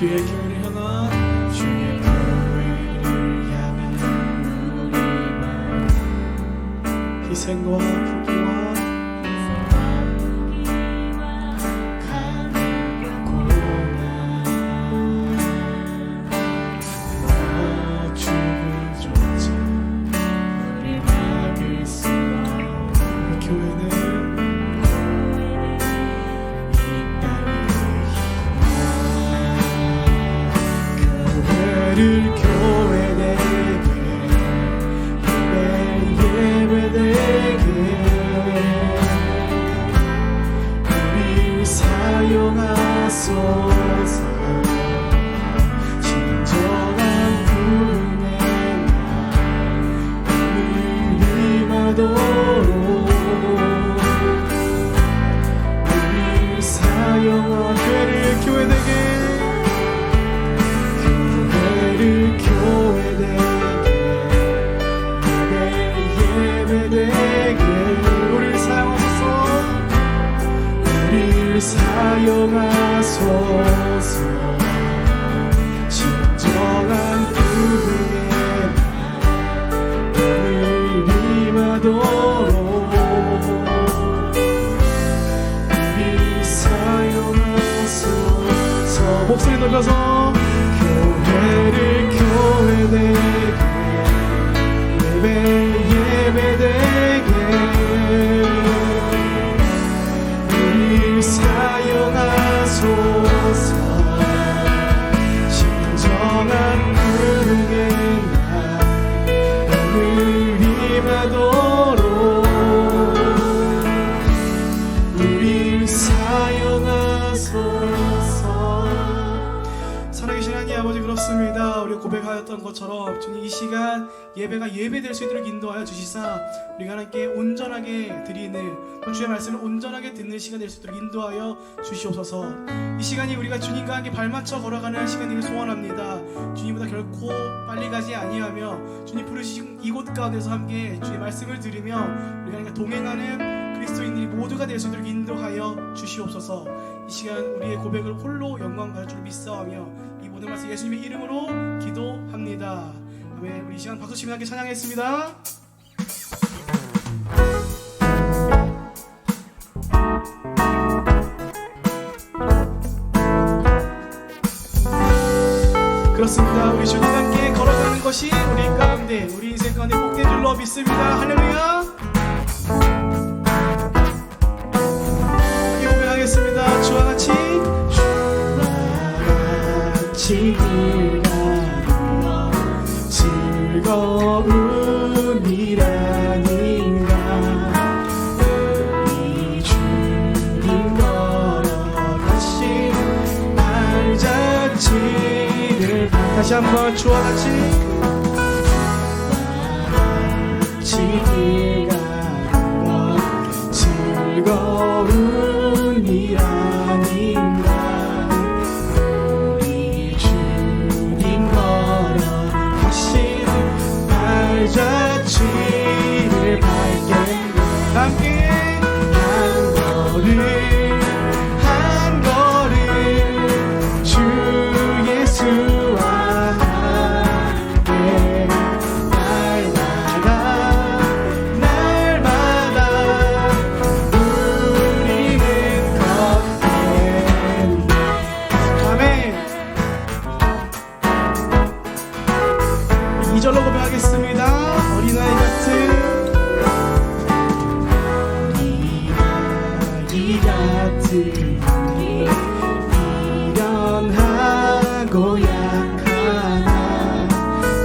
주의 교회를 향한 주의 교회를 향한 우리 마음 희생과 포기와 사용하소서. 진정한 부흥의 날 임하도록 우리 사용하소서. 목소리 높여서 교회를 교회되게 예배되게 사용하소서. 진정한 부흥의 날 오늘 임하도록 우리 사용하소서. 살아계신 하나님 아버지, 그렇습니다. 우리 고백하였던 것처럼 주님 이 시간 예배가 예배될 수 있도록 인도하여 주시사 우리가 하나님께 온전하게 드리는 주의 말씀을 온전하게 듣는 시간 될 수 있도록 인도하여 주시옵소서. 이 시간이 우리가 주님과 함께 발맞춰 걸어가는 시간이길 소원합니다. 주님보다 결코 빨리 가지 아니하며 주님 부르신 이곳 가운데서 함께 주의 말씀을 들으며 우리가 하나님과 동행하는 그리스도인들이 모두가 될 수 있도록 인도하여 주시옵소서. 이 시간 우리의 고백을 홀로 영광 받을 줄 믿사오며 이 모든 말씀 예수님의 이름으로 기도합니다. 아멘. 우리 이 시간 박수 치며 함께 찬양했습니다. 그렇습니다. 우리 주님과 함께 걸어가는 것이 우리 가운데, 우리 인생 가운데 복된 줄로 믿습니다. 할렐루야. 고백하겠습니다. 주와 같이 즐거움이라니가 우리 주님 걸어가신 발자취를 다시 한번 주와 같이 즐거움이라니가 우리 주님 걸어가신 발자취를 밟게 함께 한 걸음 주 예수와 함께 날마다 우리는 걷겠네. 아멘. 2절로 고백하겠습니다. 어린아이 같은 미련하고 약하나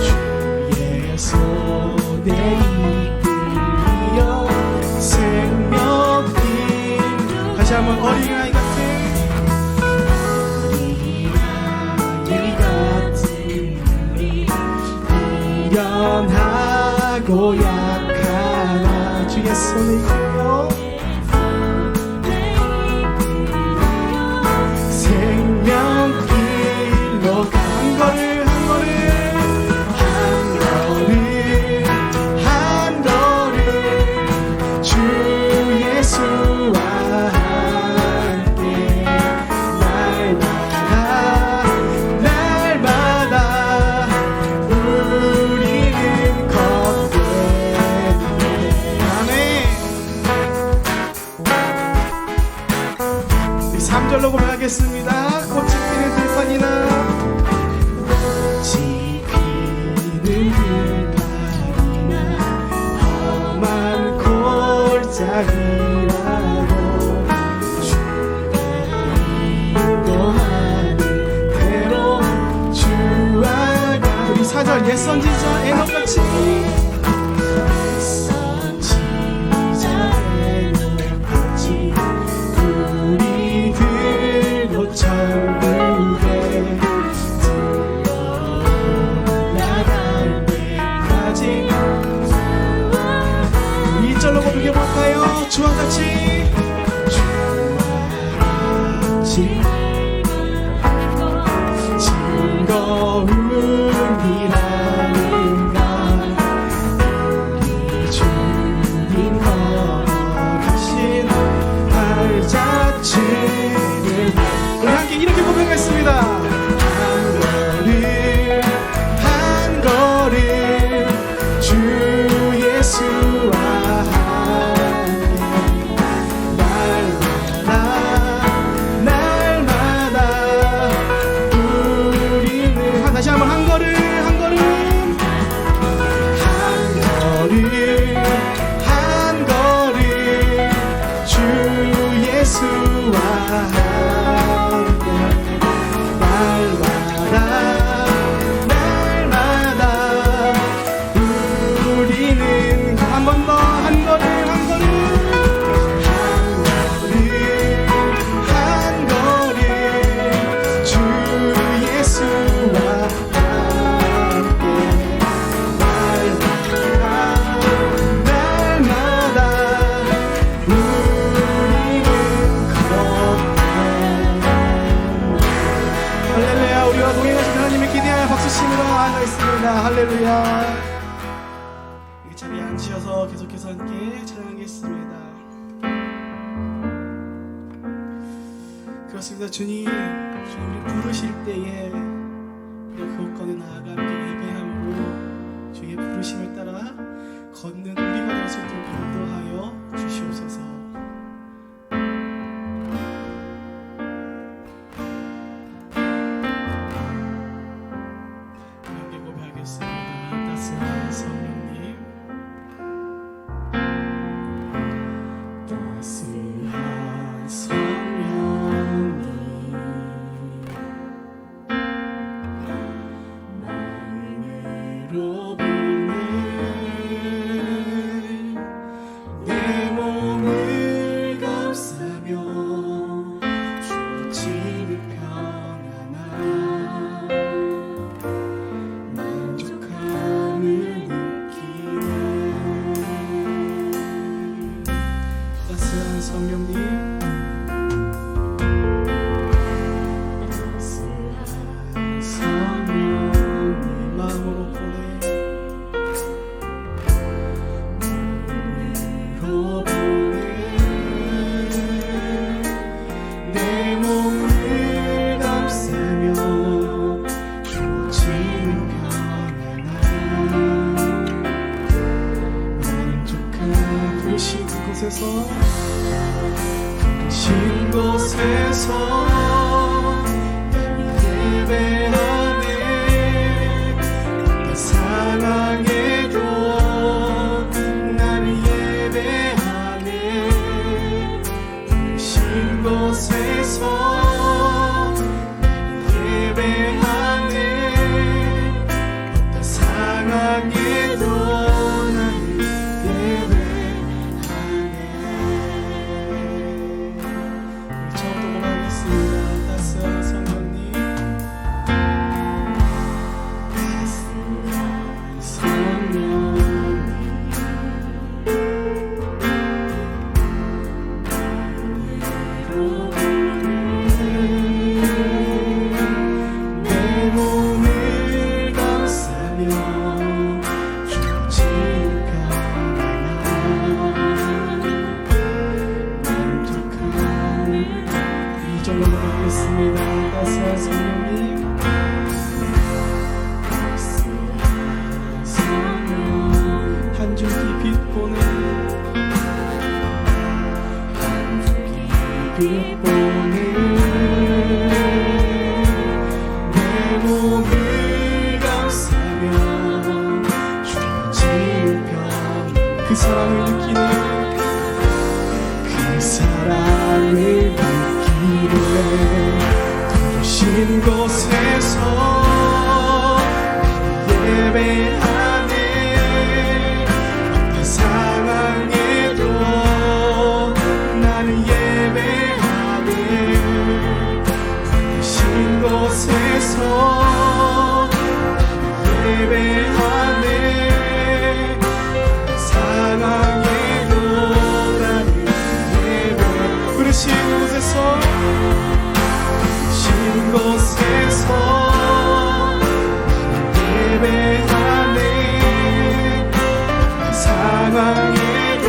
주의 손에 이끌려 생명길 다시 한번 어린아이 같은 미련하고 약하나 주의 손에 이끌려 생명길로 한 걸음 주 예수와 함께 날마다 1절로 고백하겠습니다. 꽃이 피는 들판이나 꽃이 피는 들판이나 험한 골짜기라도 주가 인도하는 대로 주와가 우리 4절 옛 선지자 에녹같이 주와 같이 즐거움이라는가 우리 주님 걸어가신 발자취를 우리 함께 이렇게 고백했습니다. 한 걸음 주 예수와 할렐루야. 이 자리에 앉으셔서 계속해서 함께 찬양하겠습니다. 그렇습니다. 주님 우리 부르실 때에 우리가 그것과도 나아가 함께 예배함으로 주의 부르심을 따라 걷는 우리가 될 수 있도록 인도하여 주시옵소서. 신 곳에서 예배하네. 어떤 상황에도 나를 예배하네. 신 곳에서 예배하네. 어떤 상황에도 빛 보는 그 사랑을 느끼네. 그 사랑을 느끼네. 부르신 곳에서 예배하네. 어떤 상황에도 나는 예배하네. 부르신 곳에서 예배하네. 상황에도 나는 예배. 부르신 곳에서 부르신 곳에서 예배하네. 상황에도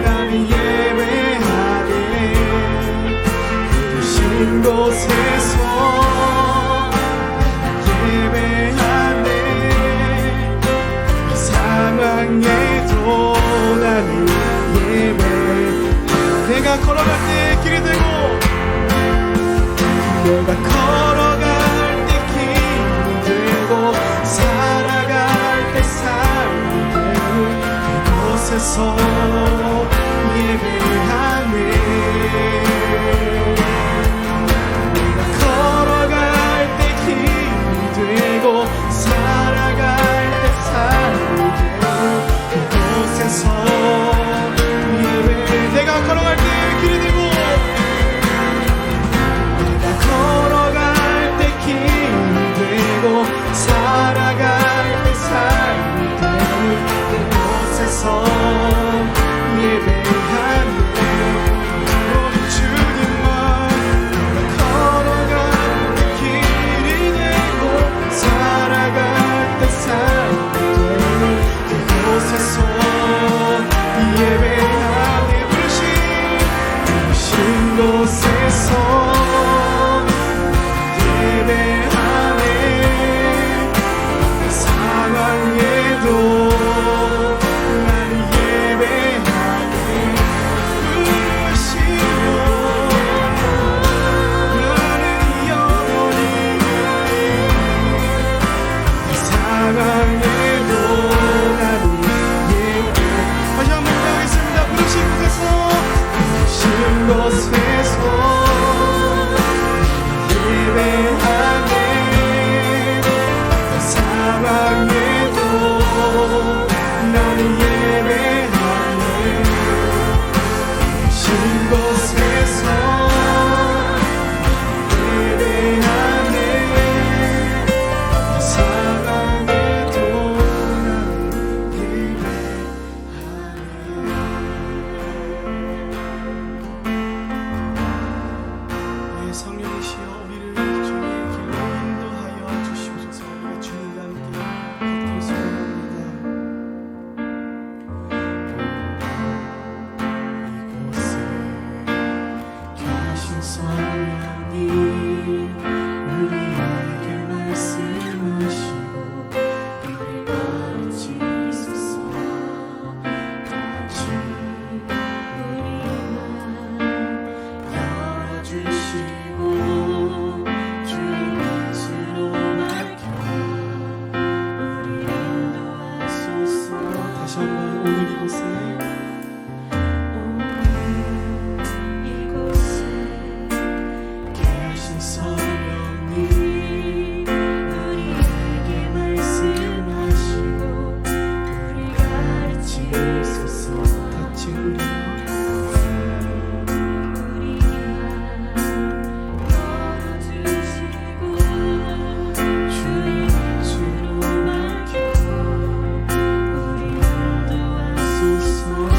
나는 예배하네. 부르신 곳에서 예배하네. 상황에도 나는 예배. 내가 걸어갈 때 길이 되고 내가 걸어갈 때 힘이 되고 살아갈 때 삶이 되고 그곳에서 예배하네. 내가 걸어갈 때 힘이 되고 살아갈 때 삶이 되고 그곳에서 예배. 내가 걸어갈 때 길이 되고 걸어갈 때 힘이 되고 살아갈 때 삶이 되는 그곳에서 예배하네. 주님만 걸어갈 때 길이 되고 살아갈 때 삶이 되는 그곳에서 예배하네. 부르신 곳에서 예배하네. 상황에도 나는 예배하네. 부르시고 나는 영원히 상황에도 나는 예배. 다시 한번 하겠습니다. 부르신 곳에서 부르신 곳에서 예배하네. 상황에도 나는 예배하네. 부르신 곳에서 예배하네. 상황에도 나는 예배하네. 성령이시여 우리를 주님의 길로 인도하여 주시옵소서. 우리가 주님과 함께 걷길 소원합니다. 이곳에 계신 성령님 우리에게 말씀하시고 우리 가르치소서. 같이 열어주시고 주의 뜻으로 맡겨 우리 인도하소서. 다시 한번 오늘 이곳에 계신 성령님 우리에게 말씀하시고 우리 가르치소서. 같이 우리와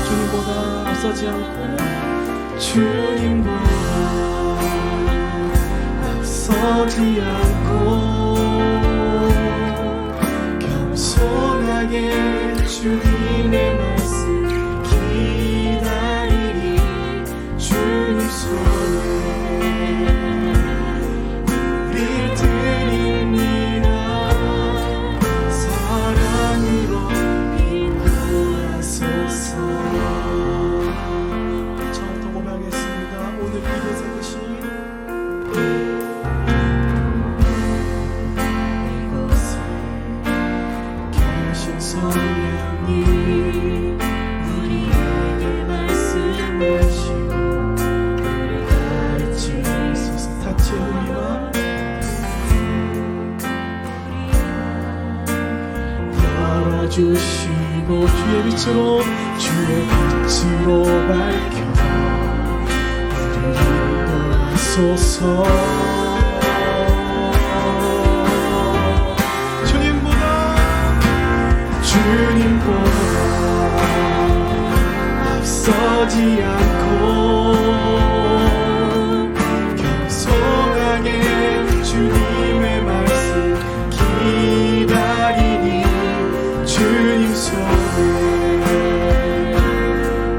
주님보다 앞서지 않고 주님보다 앞서지 않고 겸손하게 주님의 말씀 기다리니 주님 손에 우릴 드립니다. 사랑으로 인도하소서. 처음부터 고백하겠습니다. 오늘 이곳에 계신 이곳에 계신 성령님 주의 빛으로 주의 빛으로 밝혀 우리를 인도하소서. 주님보다 앞서지 않고 겸손하게 주님의 말씀 기다리니 주님 손에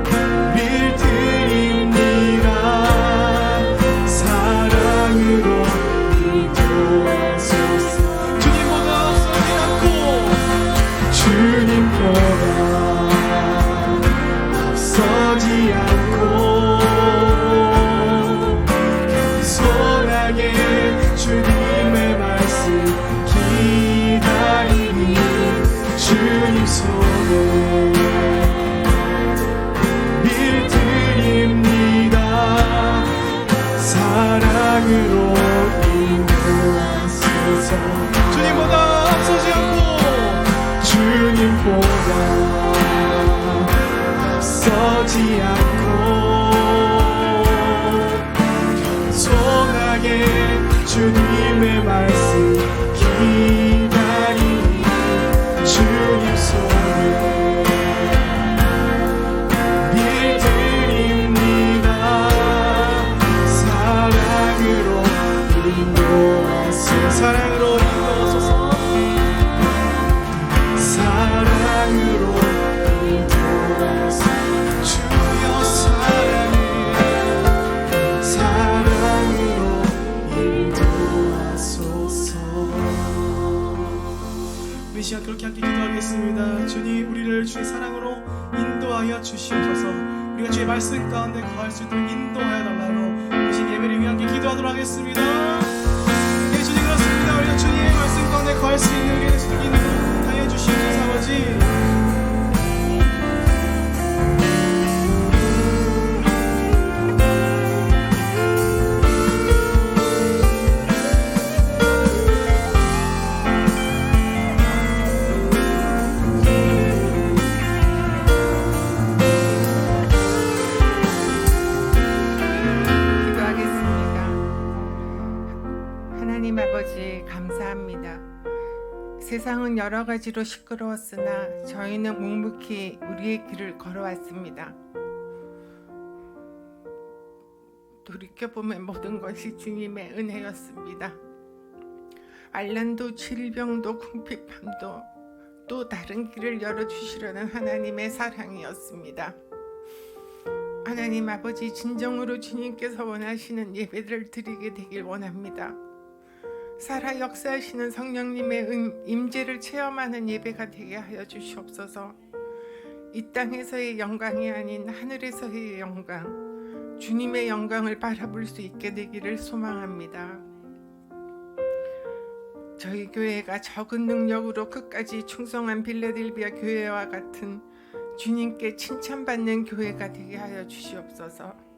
우릴 드립니다. 사랑으로 인도하소서. 주님보다 앞서지 않고 주님보다 앞서지 않고 겸손하게 주님의 말씀 기다리니 주님 손에 밀드립니다. 사랑으로 인도하소서. 주님보다 앞서지 않고 주님보다 앞서지 않고 겸손하게 주님의 말씀 기다리니 주님 손에 밀드립니다. 사랑으로 인도하소서. 사랑으로 인도하소서. 사랑으로 인도하소서. 주여 사랑으로 인도하소서. 우리 시간 그렇게 함께 기도하겠습니다. 주님, 우리를 주의 사랑으로 인도하여 주시옵소서. 우리가 주의 말씀 가운데 거할 수 있도록 인도하여 달라고 이 시간 예배를 위해 함께 기도하도록 하겠습니다. 네, 주님 그렇습니다. 우리가 주님의 말씀 가운데 거할 수 있는 우리의 수도 인도하여 주시옵소서. 아버지, 세상은 여러 가지로 시끄러웠으나 저희는 묵묵히 우리의 길을 걸어왔습니다. 돌이켜보면 모든 것이 주님의 은혜였습니다. 알란도 질병도 궁핍함도 또 다른 길을 열어주시려는 하나님의 사랑이었습니다. 하나님 아버지, 진정으로 주님께서 원하시는 예배를 드리게 되길 원합니다. 살아 역사하시는 성령님의 임재를 체험하는 예배가 되게 하여 주시옵소서. 이 땅에서의 영광이 아닌 하늘에서의 영광, 주님의 영광을 바라볼 수 있게 되기를 소망합니다. 저희 교회가 적은 능력으로 끝까지 충성한 빌라델비아 교회와 같은 주님께 칭찬받는 교회가 되게 하여 주시옵소서.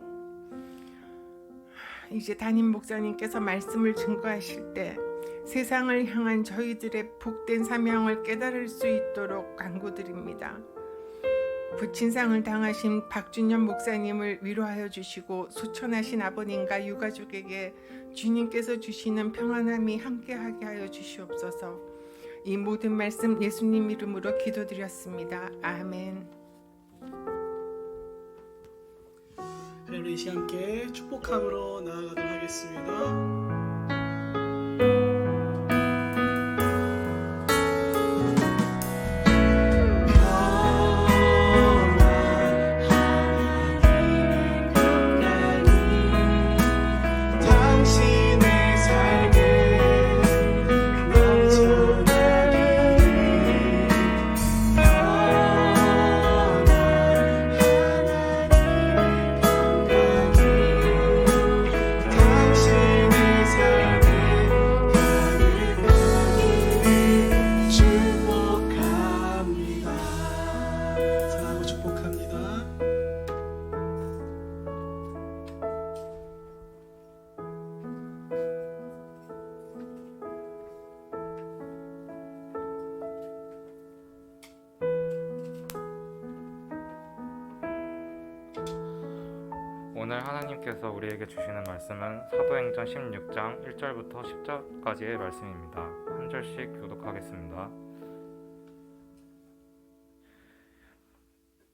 이제 담임 목사님께서 말씀을 증거하실 때 세상을 향한 저희들의 복된 사명을 깨달을 수 있도록 간구드립니다. 부친상을 당하신 박준현 목사님을 위로하여 주시고 소천하신 아버님과 유가족에게 주님께서 주시는 평안함이 함께하게 하여 주시옵소서. 이 모든 말씀 예수님 이름으로 기도드렸습니다. 아멘. 우리 이 시간 함께 축복함으로 나아가도록 하겠습니다. 오늘 하나님께서 우리에게 주시는 말씀은 사도행전 16장 1절부터 10절까지의 말씀입니다. 한 절씩 교독하겠습니다.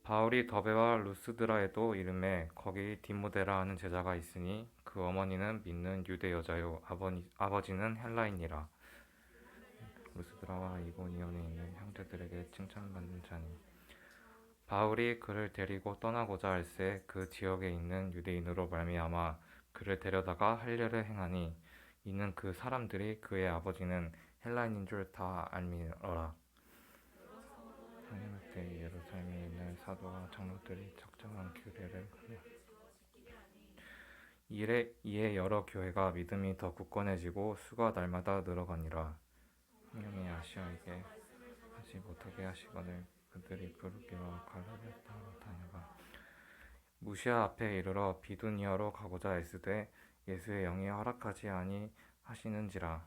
바울이 더베와 루스드라에도 이름에 거기 디모데라 하는 제자가 있으니 그 어머니는 믿는 유대 여자요 아버지는 헬라인이라. 루스드라와 이고니온에 있는 형제들에게 칭찬받는 자니 바울이 그를 데리고 떠나고자 할새 그 지역에 있는 유대인으로 말미암아 그를 데려다가 할례를 행하니 이는 그 사람들이 그의 아버지는 헬라인인 줄 다 알미러라. 하나님 앞에 예루살렘에 있는 사도와 장로들이 적정한 규례를 하며 이에 여러 교회가 믿음이 더 굳건해지고 수가 날마다 늘어가니라. 성령이 아시아에게 하지 못하게 하시거늘 그들이 부르기와 갈라를 따라 다녀가 무시아 앞에 이르러 비두니아로 가고자 애쓰되 예수의 영이 허락하지 아니하시는지라.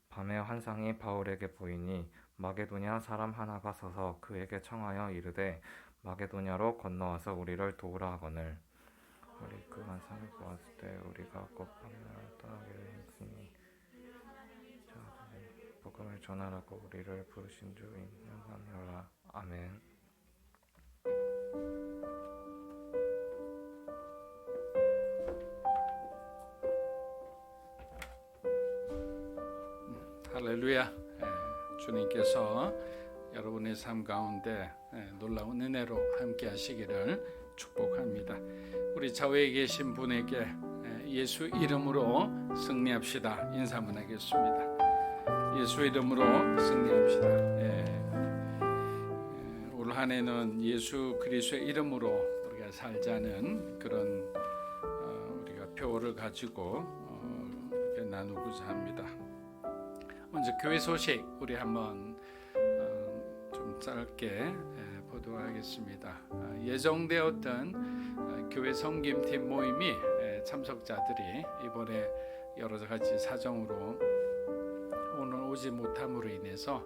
밤에 환상이 바울에게 보이니 마게도냐 사람 하나가 서서 그에게 청하여 이르되 마게도냐로 건너와서 우리를 도우라 하거늘 우리 그 환상을 보았을 때 우리가 곧 밤나라를 떠나기로 했으니 자들이 복음을 전하라고 우리를 부르신 주 인정하노라. 아멘. 할렐루야. 주님께서 여러분의 삶 가운데 놀라운 은혜로 함께 하시기를 축복합니다. 우리 좌우에 계신 분에게 예수 이름으로 승리합시다. 인사 한번 하겠습니다. 예수 이름으로 승리합시다. 올 한 해는 예수 그리스도의 이름으로 우리가 살자는 그런 우리가 표어를 가지고 이렇게 나누고자 합니다. 먼저 교회 소식 우리 한번 좀 짧게 보도록 하겠습니다. 예정되었던 교회 섬김팀 모임이 참석자들이 이번에 여러 가지 사정으로 오늘 오지 못함으로 인해서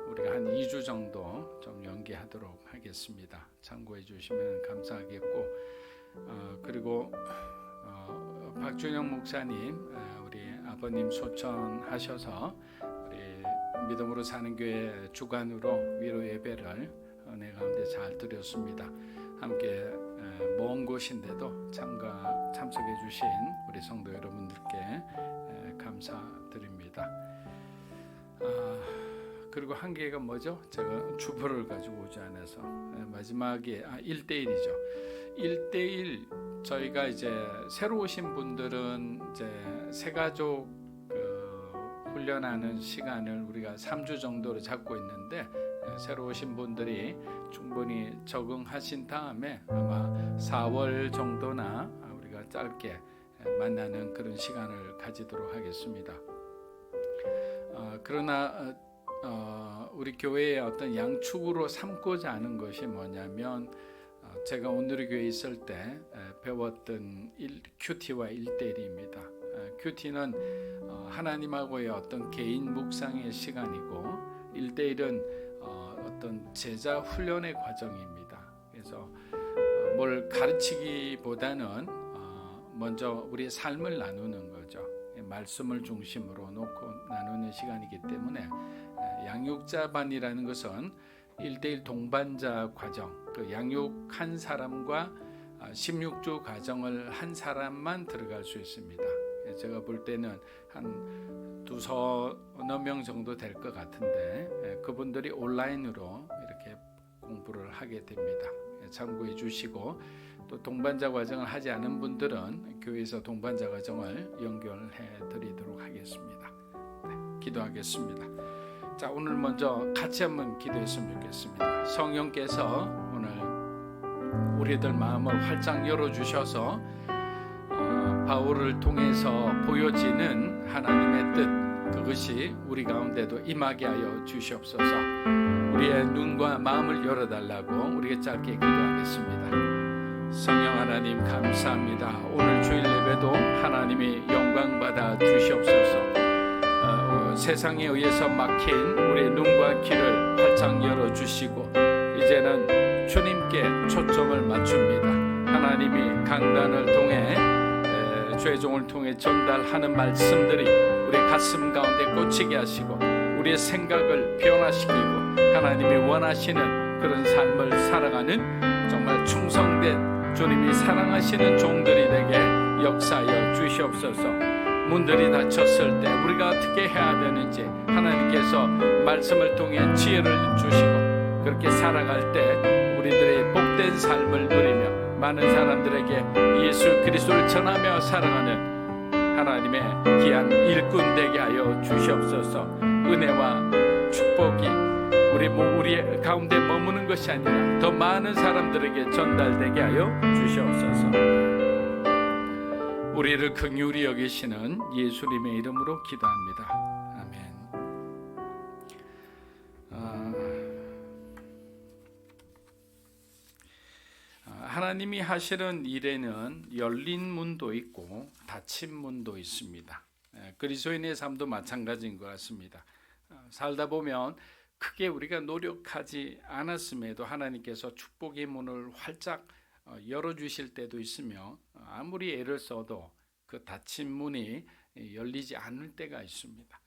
우리가 한 2주 정도 좀 연기하도록 하겠습니다. 참고해 주시면 감사하겠고 그리고 박준영 목사님 우리 아버님 소천하셔서 우리 믿음으로 사는 교회 주관으로 위로 예배를 은혜 가운데 잘 드렸습니다. 함께 먼 곳인데도 참석해 주신 우리 성도 여러분들께 감사드립니다. 그리고 한 개가 뭐죠? 제가 주보를 가지고 오지 않아서 마지막에 1대1이죠. 1대1 저희가 이제 새로 오신 분들은 이제 새가족 훈련하는 시간을 우리가 3주 정도로 잡고 있는데 새로 오신 분들이 충분히 적응하신 다음에 아마 4월 정도나 우리가 짧게 만나는 그런 시간을 가지도록 하겠습니다. 그러나 우리 교회의 어떤 양축으로 삼고자 하는 것이 뭐냐면 제가 오늘의 교회에 있을 때 배웠던 큐티와 1대1입니다. 큐티는 하나님하고의 어떤 개인 묵상의 시간이고 1대1은 어떤 제자 훈련의 과정입니다. 그래서 뭘 가르치기보다는 먼저 우리의 삶을 나누는 거죠. 말씀을 중심으로 놓고 나누는 시간이기 때문에 양육자반이라는 것은 1대1 동반자 과정, 그 양육한 사람과 16주 과정을 한 사람만 들어갈 수 있습니다. 제가 볼 때는 한 두서너 명 정도 될 것 같은데 그분들이 온라인으로 이렇게 공부를 하게 됩니다. 참고해 주시고 또 동반자 과정을 하지 않은 분들은 교회에서 동반자 과정을 연결해 드리도록 하겠습니다. 기도하겠습니다. 자, 오늘 먼저 같이 한번 기도했으면 좋겠습니다. 성령께서 오늘 우리들 마음을 활짝 열어주셔서 바울을 통해서 보여지는 하나님의 뜻, 그것이 우리 가운데도 임하게 하여 주시옵소서. 우리의 눈과 마음을 열어달라고 우리가 짧게 기도하겠습니다. 성령 하나님 감사합니다. 오늘 주일 예배도 하나님이 영광 받아 주시옵소서. 세상에 의해서 막힌 우리의 눈과 귀를 활짝 열어주시고 이제는 주님께 초점을 맞춥니다. 하나님이 강단을 통해 죄종을 통해 전달하는 말씀들이 우리 가슴 가운데 꽂히게 하시고 우리의 생각을 변화시키고 하나님이 원하시는 그런 삶을 살아가는 정말 충성된 주님이 사랑하시는 종들이 되게 역사하여 주시옵소서. 문들이 닫혔을 때 우리가 어떻게 해야 되는지 하나님께서 말씀을 통해 지혜를 주시고 그렇게 살아갈 때 우리들의 복된 삶을 누리며 많은 사람들에게 예수 그리스도를 전하며 살아가는 하나님의 귀한 일꾼 되게 하여 주시옵소서. 은혜와 축복이 우리 가운데 머무는 것이 아니라 더 많은 사람들에게 전달되게 하여 주시옵소서. 우리를 긍휼히 여기시는 예수님의 이름으로 기도합니다. 아멘. 하나님이 하시는 일에는 열린 문도 있고 닫힌 문도 있습니다. 그리스도인의 삶도 마찬가지인 것 같습니다. 살다 보면 크게 우리가 노력하지 않았음에도 하나님께서 축복의 문을 활짝 열어주실 때도 있으며 아무리 애를 써도 그 닫힌 문이 열리지 않을 때가 있습니다.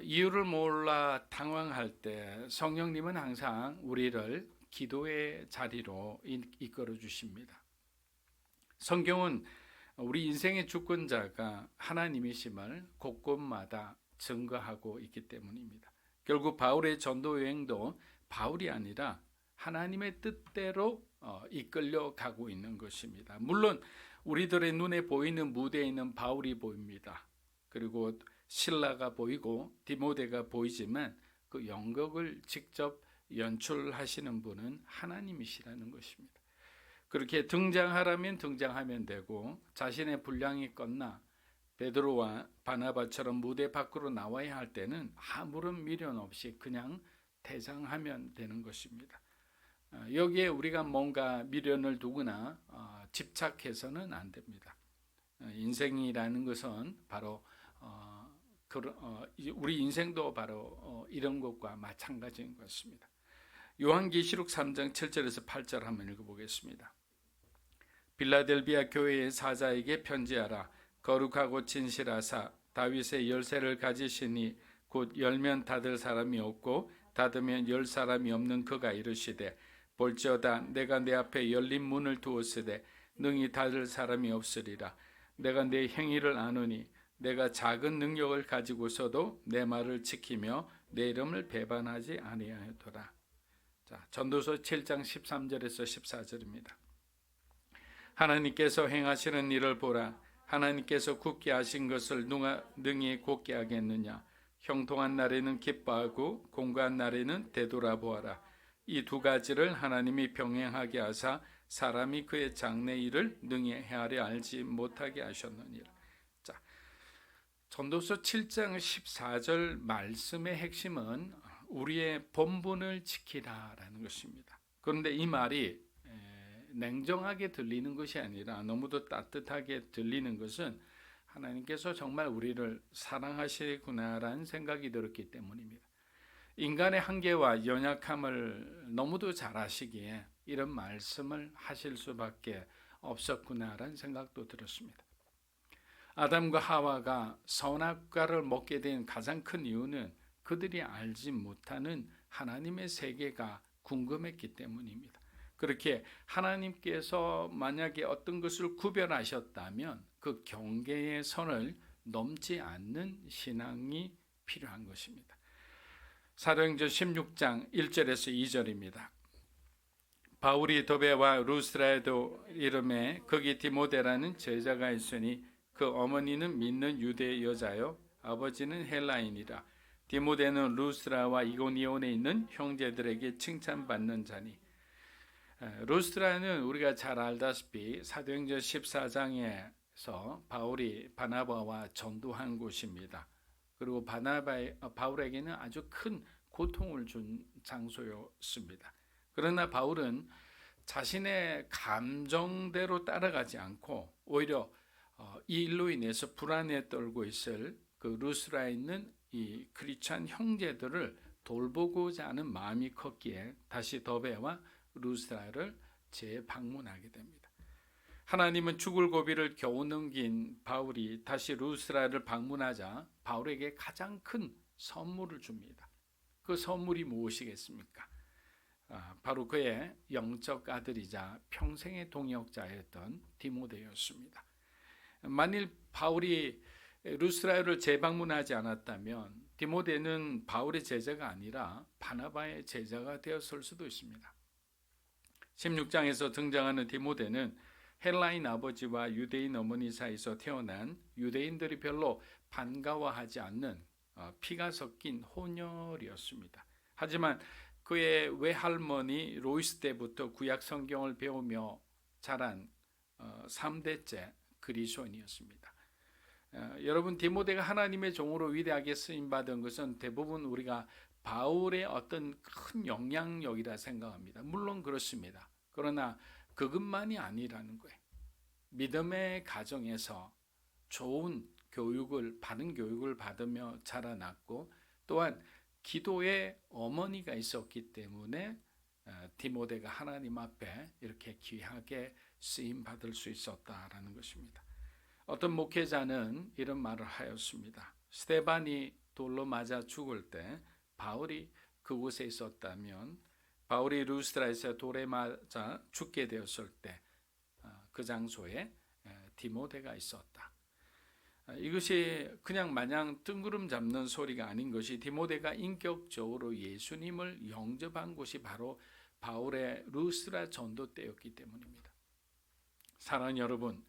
이유를 몰라 당황할 때 성령님은 항상 우리를 기도의 자리로 이끌어 주십니다. 성경은 우리 인생의 주권자가 하나님이심을 곳곳마다 증거하고 있기 때문입니다. 결국 바울의 전도 여행도 바울이 아니라 하나님의 뜻대로 이끌려 가고 있는 것입니다. 물론 우리들의 눈에 보이는 무대에 있는 바울이 보입니다. 그리고 실라가 보이고 디모데가 보이지만 그 연극을 직접 연출하시는 분은 하나님이시라는 것입니다. 그렇게 등장하라면 등장하면 되고 자신의 분량이 끝나 베드로와 바나바처럼 무대 밖으로 나와야 할 때는 아무런 미련 없이 그냥 대장하면 되는 것입니다. 여기에 우리가 뭔가 미련을 두거나 집착해서는 안 됩니다. 인생이라는 것은 바로 우리 인생도 바로 이런 것과 마찬가지인 것 같습니다. 요한계시록 3장 7절에서 8절 한번 읽어보겠습니다. 빌라델비아 교회의 사자에게 편지하라. 거룩하고 진실하사 다윗의 열쇠를 가지시니 곧 열면 닫을 사람이 없고 닫으면 열 사람이 없는 그가 이르시되 볼지어다 내가 내 앞에 열린 문을 두었으되 능히 닫을 사람이 없으리라. 내가 내 행위를 아노니 내가 작은 능력을 가지고서도 내 말을 지키며 내 이름을 배반하지 아니하였도다. 자, 전도서 7장 13절에서 14절입니다. 하나님께서 행하시는 일을 보라. 하나님께서 굳게 하신 것을 누가 능히 곧게 하겠느냐. 형통한 날에는 기뻐하고 공고한 날에는 되돌아보아라. 이 두 가지를 하나님이 병행하게 하사 사람이 그의 장래 일을 능히 헤아려 알지 못하게 하셨느니라. 자, 전도서 7장 14절 말씀의 핵심은 우리의 본분을 지키라라는 것입니다. 그런데 이 말이 냉정하게 들리는 것이 아니라 너무도 따뜻하게 들리는 것은 하나님께서 정말 우리를 사랑하시구나라는 생각이 들었기 때문입니다. 인간의 한계와 연약함을 너무도 잘 아시기에 이런 말씀을 하실 수밖에 없었구나라는 생각도 들었습니다. 아담과 하와가 선악과를 먹게 된 가장 큰 이유는 그들이 알지 못하는 하나님의 세계가 궁금했기 때문입니다. 그렇게 하나님께서 만약에 어떤 것을 구별하셨다면 그 경계의 선을 넘지 않는 신앙이 필요한 것입니다. 사도행전 16장 1절에서 2절입니다. 바울이 도베와 루스라에도 이름에 거기 디모데라는 제자가 있으니 그 어머니는 믿는 유대 여자요 아버지는 헬라인이라. 디모데는 루스라와 이고니온에 있는 형제들에게 칭찬받는 자니. 루스라는 우리가 잘 알다시피 사도행전 14장에서 바울이 바나바와 전도한 곳입니다. 그리고 바울에게는 아주 큰 고통을 준 장소였습니다. 그러나 바울은 자신의 감정대로 따라가지 않고 오히려 이 일로 인해서 불안에 떨고 있을 그 루스라에 있는 이 크리스찬 형제들을 돌보고자 하는 마음이 컸기에 다시 더베와 루스라를 재방문하게 됩니다. 하나님은 죽을 고비를 겨우 넘긴 바울이 다시 루스라를 방문하자 바울에게 가장 큰 선물을 줍니다. 그 선물이 무엇이겠습니까? 바로 그의 영적 아들이자 평생의 동역자였던 디모데였습니다. 만일 바울이 루스라를 재방문하지 않았다면 디모데는 바울의 제자가 아니라 바나바의 제자가 되었을 수도 있습니다. 16장에서 등장하는 디모데는 헬라인 아버지와 유대인 어머니 사이에서 태어난 유대인들이 별로 반가워하지 않는 피가 섞인 혼혈이었습니다. 하지만 그의 외할머니 로이스 때부터 구약 성경을 배우며 자란 3대째 그리스도인이었습니다. 여러분, 디모데가 하나님의 종으로 위대하게 쓰임받은 것은 대부분 우리가 바울의 어떤 큰 영향력이라 생각합니다. 물론 그렇습니다. 그러나 그것만이 아니라는 거예요. 믿음의 가정에서 좋은 교육을, 바른 교육을 받으며 자라났고, 또한 기도의 어머니가 있었기 때문에 디모데가 하나님 앞에 이렇게 귀하게 쓰임 받을 수 있었다라는 것입니다. 어떤 목회자는 이런 말을 하였습니다. 스데반이 돌로 맞아 죽을 때 바울이 그곳에 있었다면, 바울이 루스드라에서 돌에 맞아 죽게 되었을 때 그 장소에 디모데가 있었다. 이것이 그냥 마냥 뜬구름 잡는 소리가 아닌 것이, 디모데가 인격적으로 예수님을 영접한 곳이 바로 바울의 루스드라 전도 때였기 때문입니다. 사랑하는 여러분,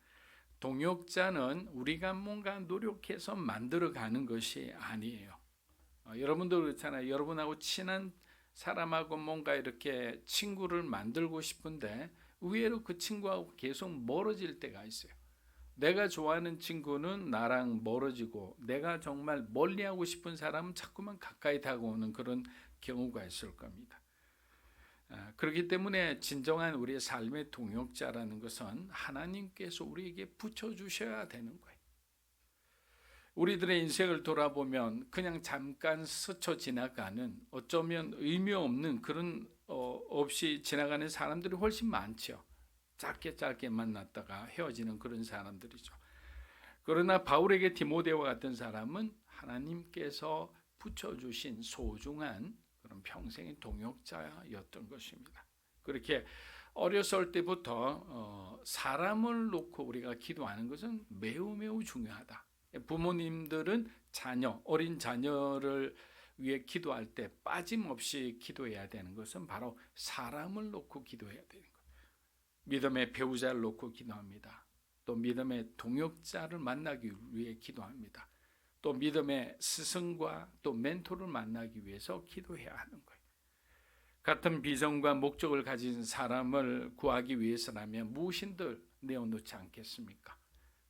동역자는 우리가 뭔가 노력해서 만들어가는 것이 아니에요. 여러분도 그렇잖아요. 여러분하고 친한 사람하고 뭔가 이렇게 친구를 만들고 싶은데 의외로 그 친구하고 계속 멀어질 때가 있어요. 내가 좋아하는 친구는 나랑 멀어지고, 내가 정말 멀리하고 싶은 사람은 자꾸만 가까이 다가오는 그런 경우가 있을 겁니다. 그렇기 때문에 진정한 우리의 삶의 동역자라는 것은 하나님께서 우리에게 붙여주셔야 되는 거예요. 우리들의 인생을 돌아보면 그냥 잠깐 스쳐 지나가는, 어쩌면 의미 없는 그런 없이 지나가는 사람들이 훨씬 많죠. 짧게 만났다가 헤어지는 그런 사람들이죠. 그러나 바울에게 디모데와 같은 사람은 하나님께서 붙여주신 소중한 그런 평생의 동역자였던 것입니다. 그렇게 어렸을 때부터 사람을 놓고 우리가 기도하는 것은 매우 중요하다. 부모님들은 어린 자녀를 위해 기도할 때 빠짐없이 기도해야 되는 것은 바로 사람을 놓고 기도해야 되는 거예요. 믿음의 배우자를 놓고 기도합니다. 또 믿음의 동역자를 만나기 위해 기도합니다. 또 믿음의 스승과 또 멘토를 만나기 위해서 기도해야 하는 거예요. 같은 비전과 목적을 가진 사람을 구하기 위해서라면 무엇인들 내어놓지 않겠습니까?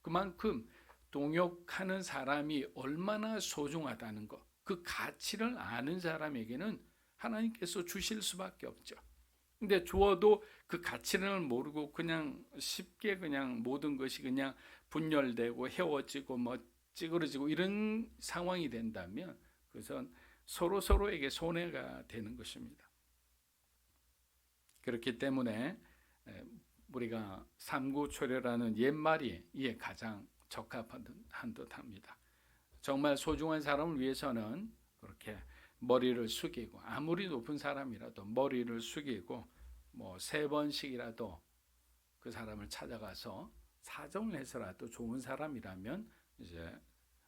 그만큼 동역하는 사람이 얼마나 소중하다는 것, 그 가치를 아는 사람에게는 하나님께서 주실 수밖에 없죠. 근데 주어도 그 가치를 모르고 그냥 쉽게 그냥 모든 것이 그냥 분열되고 헤어지고 찌그러지고 이런 상황이 된다면 그것은 서로에게 손해가 되는 것입니다. 그렇기 때문에 우리가 삼고초려라는 옛말이 이에 가장 적합한 듯합니다. 정말 소중한 사람을 위해서는 그렇게 머리를 숙이고, 아무리 높은 사람이라도 머리를 숙이고 3번씩이라도 그 사람을 찾아가서 사정을 해서라도 좋은 사람이라면 이제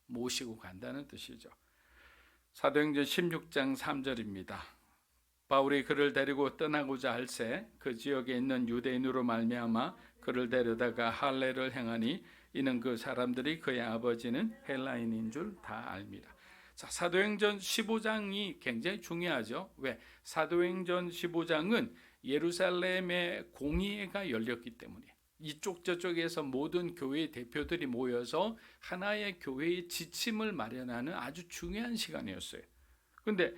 모시고 간다는 뜻이죠. 사도행전 16장 3절입니다. 바울이 그를 데리고 떠나고자 할새 그 지역에 있는 유대인으로 말미암아 그를 데려다가 할례를 행하니 이는 그 사람들이 그의 아버지는 헬라인인 줄 다 압니다. 자, 사도행전 15장이 굉장히 중요하죠. 왜? 사도행전 15장은 예루살렘의 공의회가 열렸기 때문에 이쪽 저쪽에서 모든 교회의 대표들이 모여서 하나의 교회의 지침을 마련하는 아주 중요한 시간이었어요. 그런데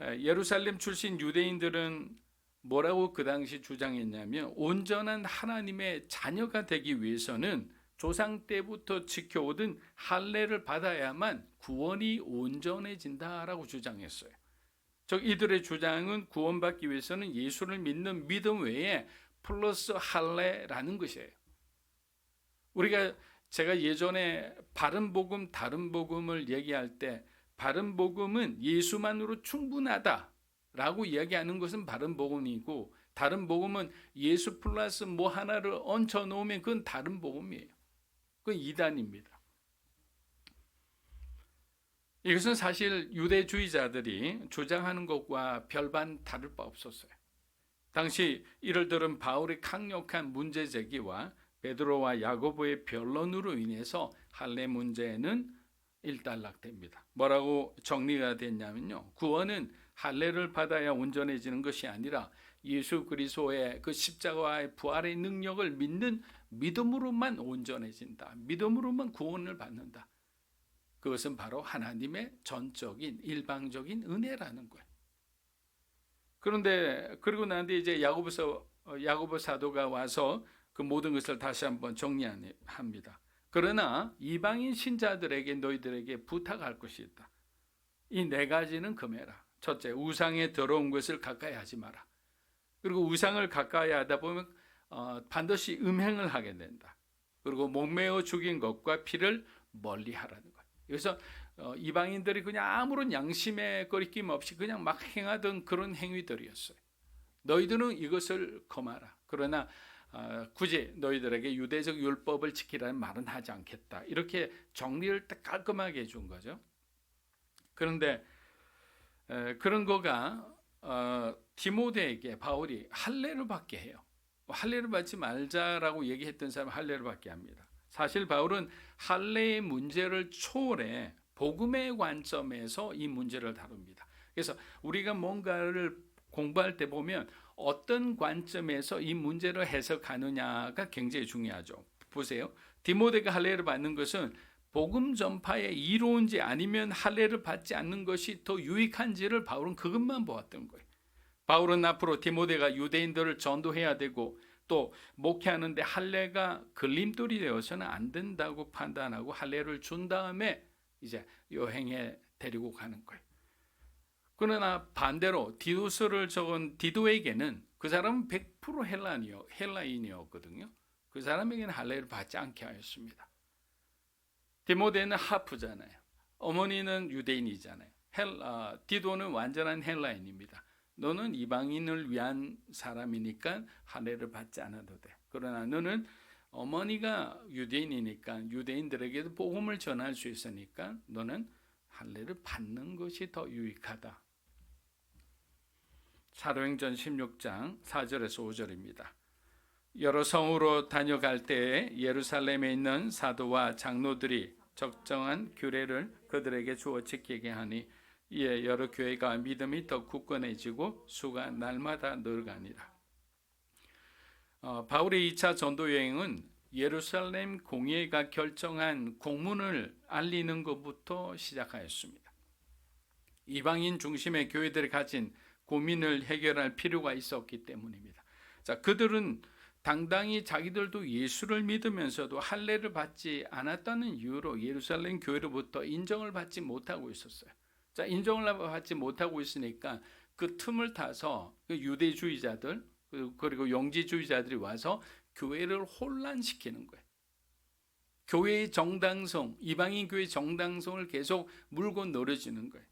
예루살렘 출신 유대인들은 뭐라고 그 당시 주장했냐면, 온전한 하나님의 자녀가 되기 위해서는 조상 때부터 지켜오던 할례를 받아야만 구원이 온전해진다라고 주장했어요. 즉 이들의 주장은 구원받기 위해서는 예수를 믿는 믿음 외에 플러스 할례라는 것이에요. 제가 예전에 바른 복음, 다른 복음을 얘기할 때 바른 복음은 예수만으로 충분하다라고 이야기하는 것은 바른 복음이고, 다른 복음은 예수 플러스 뭐 하나를 얹혀 놓으면 그건 다른 복음이에요. 그건 이단입니다. 이것은 사실 유대주의자들이 주장하는 것과 별반 다를 바 없었어요. 당시 이를 들은 바울의 강력한 문제 제기와 베드로와 야고보의 변론으로 인해서 할례 문제는 일단락됩니다. 뭐라고 정리가 됐냐면요, 구원은 할례를 받아야 온전해지는 것이 아니라 예수 그리스도의 그 십자가의 부활의 능력을 믿는 믿음으로만 온전해진다. 믿음으로만 구원을 받는다. 그것은 바로 하나님의 전적인 일방적인 은혜라는 거예요. 그런데 그러고 난 뒤에 이제 야고보 사도가 와서 그 모든 것을 다시 한번 정리합니다. 그러나 이방인 신자들에게 너희들에게 부탁할 것이 있다. 이 네 가지는 금해라. 첫째, 우상에 더러운 것을 가까이 하지 마라. 그리고 우상을 가까이 하다 보면 반드시 음행을 하게 된다. 그리고 목매어 죽인 것과 피를 멀리 하라는 거예요. 그래서 이방인들이 그냥 아무런 양심의 거리낌 없이 그냥 막 행하던 그런 행위들이었어요. 너희들은 이것을 금하라. 그러나 굳이 너희들에게 유대적 율법을 지키라는 말은 하지 않겠다. 이렇게 정리를 딱 깔끔하게 해준 거죠. 그런데 그런 거가 디모데에게 바울이 할례를 받게 해요. 할례를 받지 말자라고 얘기했던 사람은 할례를 받게 합니다. 사실 바울은 할례의 문제를 초월해 복음의 관점에서 이 문제를 다룹니다. 그래서 우리가 뭔가를 공부할 때 보면 어떤 관점에서 이 문제를 해석하느냐가 굉장히 중요하죠. 보세요. 디모데가 할례를 받는 것은 복음 전파에 이로운지 아니면 할례를 받지 않는 것이 더 유익한지를 바울은 그것만 보았던 거예요. 바울은 앞으로 디모데가 유대인들을 전도해야 되고 또 목회하는데 할례가 걸림돌이 되어서는 안 된다고 판단하고 할례를 준 다음에 이제 여행에 데리고 가는 거예요. 그러나 반대로 디도서를 적은 디도에게는 그 사람은 100% 헬라인이었거든요. 그 사람에게는 할례를 받지 않게 하였습니다. 디모데는 하프잖아요. 어머니는 유대인이잖아요. 디도는 완전한 헬라인입니다. 너는 이방인을 위한 사람이니까 할례를 받지 않아도 돼. 그러나 너는 어머니가 유대인이니까 유대인들에게도 복음을 전할 수 있으니까 너는 할례를 받는 것이 더 유익하다. 사도행전 16장 4절에서 5절입니다. 여러 성으로 다녀갈 때에 예루살렘에 있는 사도와 장로들이 적정한 규례를 그들에게 주어 지키게 하니 이에 여러 교회가 믿음이 더 굳건해지고 수가 날마다 늘어가니라. 바울의 2차 전도 여행은 예루살렘 공회가 결정한 공문을 알리는 것부터 시작하였습니다. 이방인 중심의 교회들이 가진 고민을 해결할 필요가 있었기 때문입니다. 자, 그들은 당당히 자기들도 예수를 믿으면서도 할례를 받지 않았다는 이유로 예루살렘 교회로부터 인정을 받지 못하고 있었어요. 자, 인정을 받지 못하고 있으니까 그 틈을 타서 그 유대주의자들 그리고 영지주의자들이 와서 교회를 혼란시키는 거예요. 교회의 정당성, 이방인 교회의 정당성을 계속 물고 늘어지는 거예요.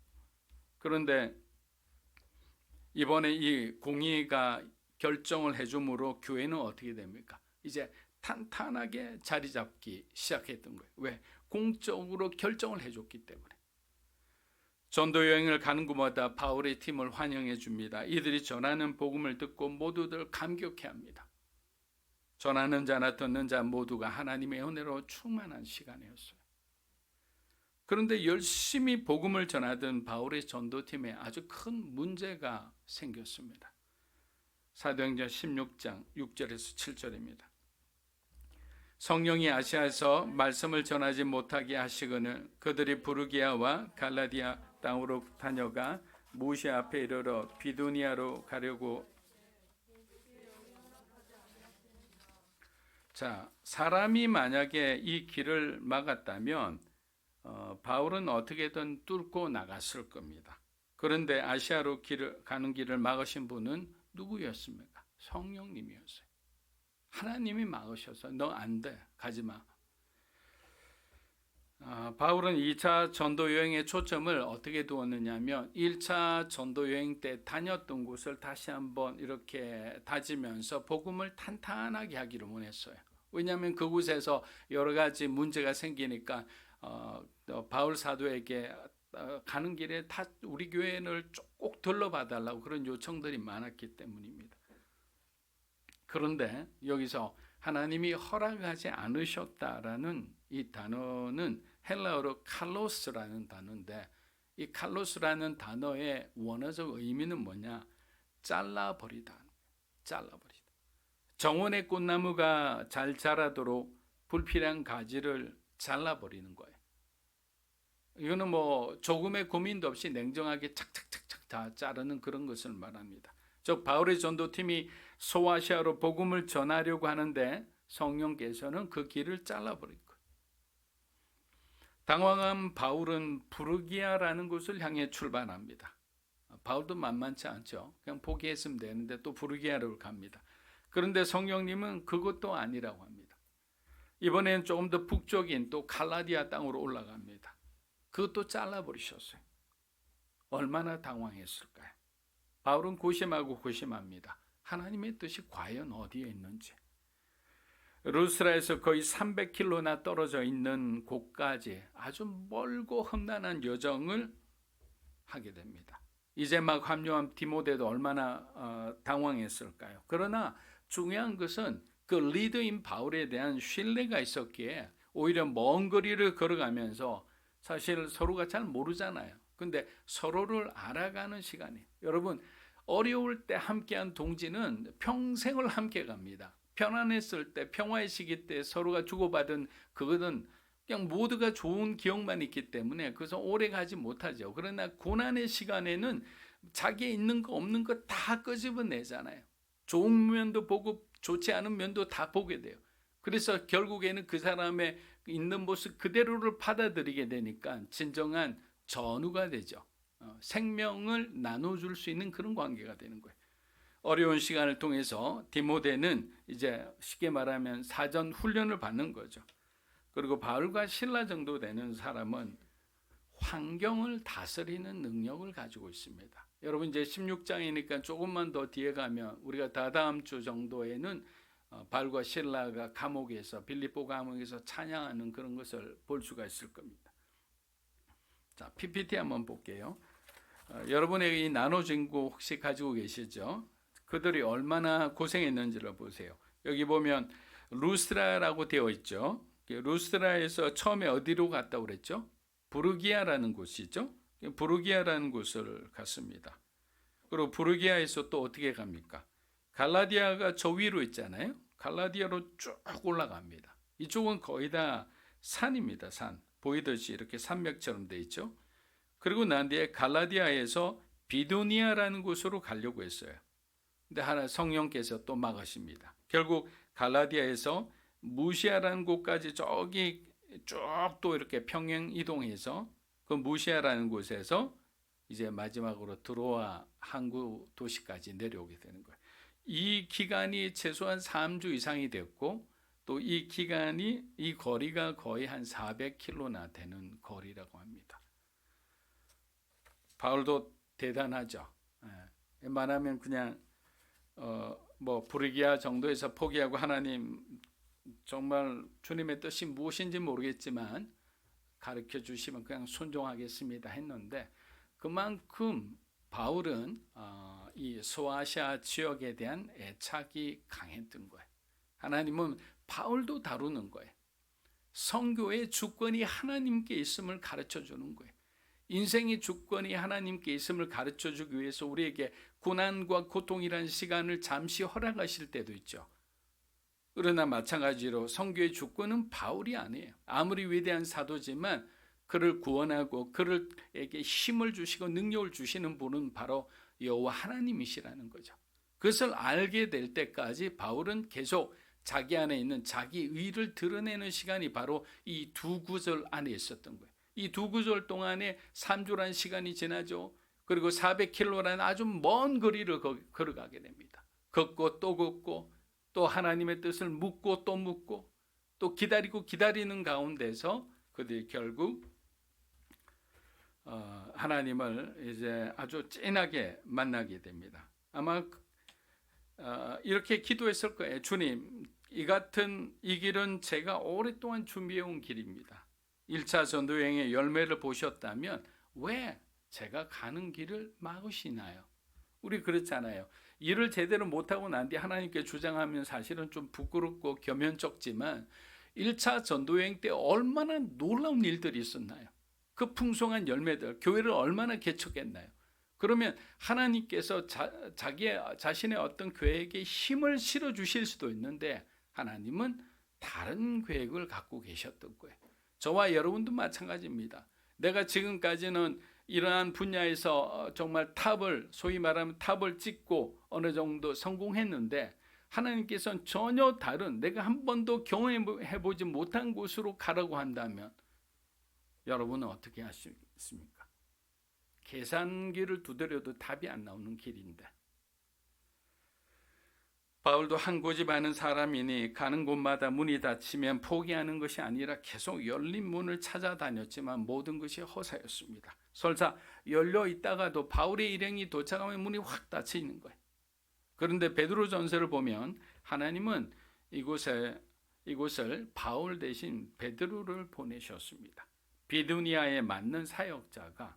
그런데 이번에 이 공의가 결정을 해줌으로 교회는 어떻게 됩니까? 이제 탄탄하게 자리 잡기 시작했던 거예요. 왜? 공적으로 결정을 해줬기 때문에. 전도 여행을 가는 곳마다 바울의 팀을 환영해 줍니다. 이들이 전하는 복음을 듣고 모두들 감격해합니다. 전하는 자나 듣는 자 모두가 하나님의 은혜로 충만한 시간이었어요. 그런데 열심히 복음을 전하던 바울의 전도팀에 아주 큰 문제가 생겼습니다. 사도행전 16장 6절에서 7절입니다. 성령이 아시아에서 말씀을 전하지 못하게 하시거늘 그들이 부르기아와 갈라디아 땅으로 다녀가 모세 앞에 이르러 비두니아로 가려고. 자, 사람이 만약에 이 길을 막았다면 바울은 어떻게든 뚫고 나갔을 겁니다. 그런데 아시아로 가는 길을 막으신 분은 누구였습니까? 성령님이었어요. 하나님이 막으셔서 너 안 돼, 가지 마. 바울은 2차 전도 여행의 초점을 어떻게 두었느냐면 1차 전도 여행 때 다녔던 곳을 다시 한번 이렇게 다지면서 복음을 탄탄하게 하기를 원했어요. 왜냐하면 그곳에서 여러 가지 문제가 생기니까 바울 사도에게 가는 길에 다 우리 교회를 꼭 들러봐달라고 그런 요청들이 많았기 때문입니다. 그런데 여기서 하나님이 허락하지 않으셨다라는 이 단어는 헬라어로 칼로스라는 단어인데, 이 칼로스라는 단어의 원어적 의미는 뭐냐? 잘라버리다. 잘라버리다. 정원의 꽃나무가 잘 자라도록 불필요한 가지를 잘라버리는 거예요. 이거는 뭐 조금의 고민도 없이 냉정하게 착착착착 다 자르는 그런 것을 말합니다. 즉 바울의 전도팀이 소아시아로 복음을 전하려고 하는데 성령께서는 그 길을 잘라버린 거예요. 당황한 바울은 부르기아라는 곳을 향해 출발합니다. 바울도 만만치 않죠. 그냥 포기했으면 되는데 또 부르기아로 갑니다. 그런데 성령님은 그것도 아니라고 합니다. 이번엔 조금 더 북쪽인 또 갈라디아 땅으로 올라갑니다. 그것도 잘라버리셨어요. 얼마나 당황했을까요? 바울은 고심하고 고심합니다. 하나님의 뜻이 과연 어디에 있는지. 루스라에서 거의 300km나 떨어져 있는 곳까지 아주 멀고 험난한 여정을 하게 됩니다. 이제 막 합류한 디모데도 얼마나 당황했을까요? 그러나 중요한 것은 그 리더인 바울에 대한 신뢰가 있었기에 오히려 먼 거리를 걸어가면서 사실 서로가 잘 모르잖아요. 근데 서로를 알아가는 시간이에요. 여러분, 어려울 때 함께한 동지는 평생을 함께 갑니다. 편안했을 때, 평화의 시기 때 서로가 주고받은 그거는 그냥 모두가 좋은 기억만 있기 때문에 그래서 오래 가지 못하죠. 그러나 고난의 시간에는 자기의 있는 거 없는 거 다 끄집어내잖아요. 좋은 면도 보고 좋지 않은 면도 다 보게 돼요. 그래서 결국에는 그 사람의 있는 모습 그대로를 받아들이게 되니까 진정한 전우가 되죠. 생명을 나눠줄 수 있는 그런 관계가 되는 거예요. 어려운 시간을 통해서 디모데는 이제 쉽게 말하면 사전 훈련을 받는 거죠. 그리고 바울과 실라 정도 되는 사람은 환경을 다스리는 능력을 가지고 있습니다. 여러분 이제 16장이니까 조금만 더 뒤에 가면 우리가 다다음 주 정도에는 바울과 실라가 감옥에서 빌립보 감옥에서 찬양하는 그런 것을 볼 수가 있을 겁니다. 자, PPT 한번 볼게요. 여러분에게 이 나눠진 거 혹시 가지고 계시죠? 그들이 얼마나 고생했는지를 보세요. 여기 보면 루스트라라고 되어 있죠. 루스트라에서 처음에 어디로 갔다고 그랬죠? 부르기아라는 곳이죠. 부르기아라는 곳을 갔습니다. 그리고 부르기아에서 또 어떻게 갑니까? 갈라디아가 저 위로 있잖아요. 갈라디아로 쭉 올라갑니다. 이쪽은 거의 다 산입니다. 산. 보이듯이 이렇게 산맥처럼 돼 있죠. 그리고 난 뒤에 갈라디아에서 비두니아라는 곳으로 가려고 했어요. 근데 하나 성령께서 또 막으십니다. 결국 갈라디아에서 무시아라는 곳까지 저기 쭉 또 이렇게 평행 이동해서 그 무시아라는 곳에서 이제 마지막으로 드로아 항구 도시까지 내려오게 되는 거예요. 이 기간이 최소한 3주 이상이 됐고 또 이 기간이 이 거리가 거의 한 400km나 되는 거리라고 합니다. 바울도 대단하죠. 웬만하면 그냥 뭐 부르기아 정도에서 포기하고 하나님 정말 주님의 뜻이 무엇인지 모르겠지만 가르쳐 주시면 그냥 순종하겠습니다 했는데 그만큼 바울은 이 소아시아 지역에 대한 애착이 강했던 거예요. 하나님은 바울도 다루는 거예요. 선교의 주권이 하나님께 있음을 가르쳐 주는 거예요. 인생의 주권이 하나님께 있음을 가르쳐 주기 위해서 우리에게 고난과 고통이라는 시간을 잠시 허락하실 때도 있죠. 그러나 마찬가지로 선교의 주권은 바울이 아니에요. 아무리 위대한 사도지만 그를 구원하고 그에게 힘을 주시고 능력을 주시는 분은 바로 여호와 하나님이시라는 거죠. 그것을 알게 될 때까지 바울은 계속 자기 안에 있는 자기 의를 드러내는 시간이 바로 이 두 구절 안에 있었던 거예요. 이 두 구절 동안에 3주라는 시간이 지나죠. 그리고 400km라는 아주 먼 거리를 걸어가게 됩니다. 걷고 또 걷고 또 하나님의 뜻을 묻고 또 묻고 또 기다리고 기다리는 가운데서 그들이 결국 하나님을 이제 아주 진하게 만나게 됩니다. 아마 이렇게 기도했을 거예요. 주님, 이 길은 제가 오랫동안 준비해온 길입니다. 1차 전도여행의 열매를 보셨다면 왜 제가 가는 길을 막으시나요? 우리 그렇잖아요. 일을 제대로 못하고 난 뒤 하나님께 주장하면 사실은 좀 부끄럽고 겸연쩍지만 1차 전도여행 때 얼마나 놀라운 일들이 있었나요? 그 풍성한 열매들, 교회를 얼마나 개척했나요? 그러면 하나님께서 자신의 어떤 계획에 힘을 실어 주실 수도 있는데 하나님은 다른 계획을 갖고 계셨던 거예요. 저와 여러분도 마찬가지입니다. 내가 지금까지는 이러한 분야에서 정말 소위 말하면 탑을 찍고 어느 정도 성공했는데 하나님께서는 전혀 다른, 내가 한 번도 경험해보지 못한 곳으로 가라고 한다면 여러분은 어떻게 하시겠습니까? 계산기를 두드려도 답이 안 나오는 길인데, 바울도 한 고집 아는 사람이니 가는 곳마다 문이 닫히면 포기하는 것이 아니라 계속 열린 문을 찾아다녔지만 모든 것이 허사였습니다. 설사 열려 있다가도 바울의 일행이 도착하면 문이 확 닫혀 있는 거예요. 그런데 베드로전서를 보면 하나님은 이곳을 바울 대신 베드로를 보내셨습니다. 비두니아에 맞는 사역자가,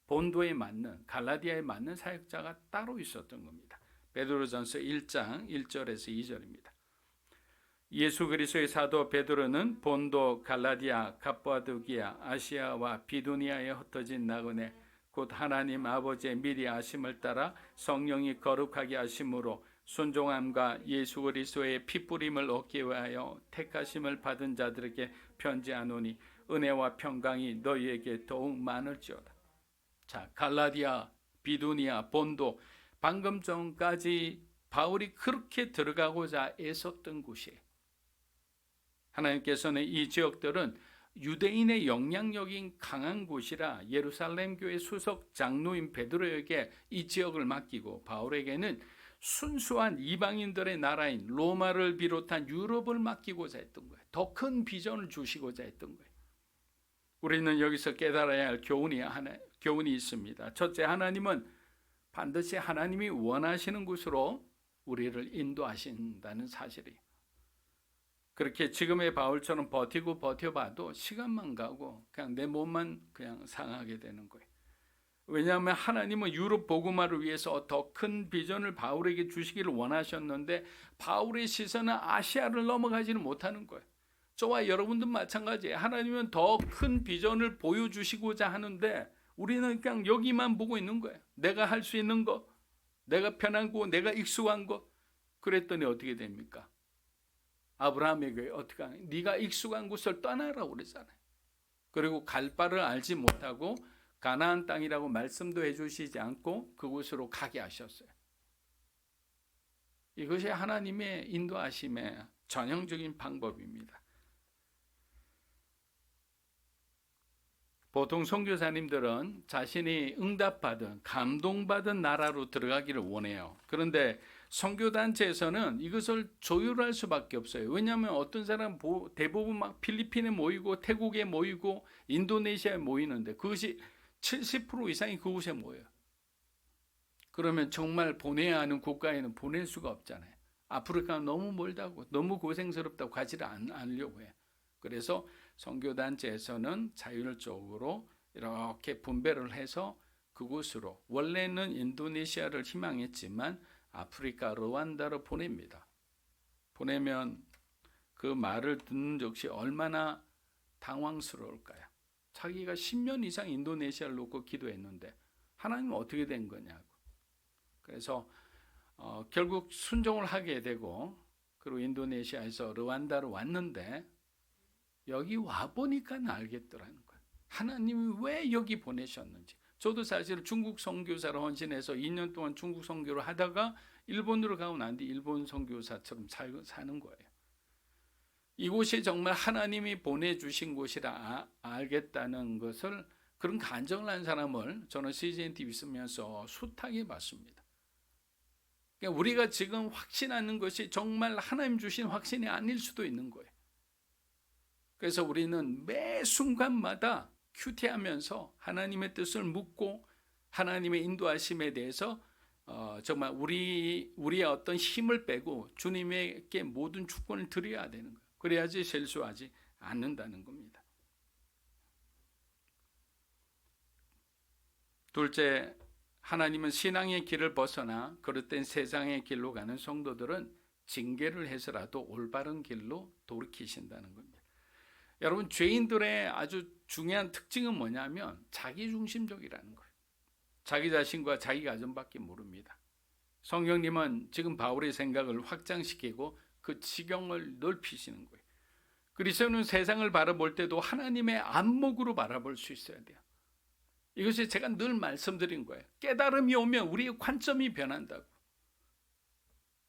본도에 맞는, 갈라디아에 맞는 사역자가 따로 있었던 겁니다. 베드로전서 1장 1절에서 2절입니다. 예수 그리스도의 사도 베드로는 본도, 갈라디아, 갑바도기아, 아시아와 비두니아에 흩어진 나그네 곧 하나님 아버지의 미리 아심을 따라 성령이 거룩하게 하심으로 순종함과 예수 그리스도의 피뿌림을 얻기 위하여 택하심을 받은 자들에게 편지하노니 은혜와 평강이 너희에게 더욱 많을지어다. 자, 갈라디아, 비두니아, 본도, 방금 전까지 바울이 그렇게 들어가고자 애썼던 곳이에요. 하나님께서는 이 지역들은 유대인의 영향력이 강한 곳이라 예루살렘 교회 수석 장로인 베드로에게 이 지역을 맡기고 바울에게는 순수한 이방인들의 나라인 로마를 비롯한 유럽을 맡기고자 했던 거예요. 더 큰 비전을 주시고자 했던 거예요. 우리는 여기서 깨달아야 할 교훈이 있습니다. 첫째, 하나님은 반드시 하나님이 원하시는 곳으로 우리를 인도하신다는 사실이에요. 그렇게 지금의 바울처럼 버텨봐도 시간만 가고 그냥 내 몸만 그냥 상하게 되는 거예요. 왜냐하면 하나님은 유럽 복음화를 위해서 더 큰 비전을 바울에게 주시기를 원하셨는데 바울의 시선은 아시아를 넘어가지는 못하는 거예요. 저와 여러분도 마찬가지예요. 하나님은 더 큰 비전을 보여주시고자 하는데 우리는 그냥 여기만 보고 있는 거예요. 내가 할 수 있는 거, 내가 편한 거, 내가 익숙한 거. 그랬더니 어떻게 됩니까? 아브라함에게 어떻게 하냐? 네가 익숙한 곳을 떠나라고 그랬잖아요. 그리고 갈 바를 알지 못하고 가나안 땅이라고 말씀도 해주시지 않고 그곳으로 가게 하셨어요. 이것이 하나님의 인도하심의 전형적인 방법입니다. 보통 선교사님들은 자신이 응답받은, 감동받은 나라로 들어가기를 원해요. 그런데 선교단체에서는 이것을 조율할 수밖에 없어요. 왜냐하면 어떤 사람은 대부분 막 필리핀에 모이고 태국에 모이고 인도네시아에 모이는데 그것이 70% 이상이 그곳에 모여요. 그러면 정말 보내야 하는 국가에는 보낼 수가 없잖아요. 아프리카는 너무 멀다고, 너무 고생스럽다고 가지를 않으려고 해요. 그래서 선교단체에서는 자율적으로 이렇게 분배를 해서 그곳으로, 원래는 인도네시아를 희망했지만 아프리카 르완다로 보냅니다. 보내면 그 말을 듣는 즉시 얼마나 당황스러울까요? 자기가 10년 이상 인도네시아를 놓고 기도했는데 하나님은 어떻게 된 거냐고. 그래서 결국 순종을 하게 되고, 그리고 인도네시아에서 르완다로 왔는데 여기 와보니까 알겠더라는 거예요. 하나님이 왜 여기 보내셨는지. 저도 사실 중국 선교사로 헌신해서 2년 동안 중국 선교를 하다가 일본으로 가고 난 뒤 일본 선교사처럼 사는 거예요. 이곳이 정말 하나님이 보내주신 곳이라 알겠다는 것을, 그런 간증을 한 사람을 저는 CGN TV 쓰면서 숱하게 봤습니다. 그러니까 우리가 지금 확신하는 것이 정말 하나님 주신 확신이 아닐 수도 있는 거예요. 그래서 우리는 매 순간마다 큐티하면서 하나님의 뜻을 묻고 하나님의 인도하심에 대해서 정말 우리의 어떤 힘을 빼고 주님에게 모든 주권을 드려야 되는 거예요. 그래야지 실수하지 않는다는 겁니다. 둘째, 하나님은 신앙의 길을 벗어나 그릇된 세상의 길로 가는 성도들은 징계를 해서라도 올바른 길로 돌이키신다는 겁니다. 여러분, 죄인들의 아주 중요한 특징은 뭐냐면 자기중심적이라는 거예요. 자기 자신과 자기 가정밖에 모릅니다. 성령님은 지금 바울의 생각을 확장시키고 그 지경을 넓히시는 거예요. 그리스도는 세상을 바라볼 때도 하나님의 안목으로 바라볼 수 있어야 돼요. 이것이 제가 늘 말씀드린 거예요. 깨달음이 오면 우리의 관점이 변한다고.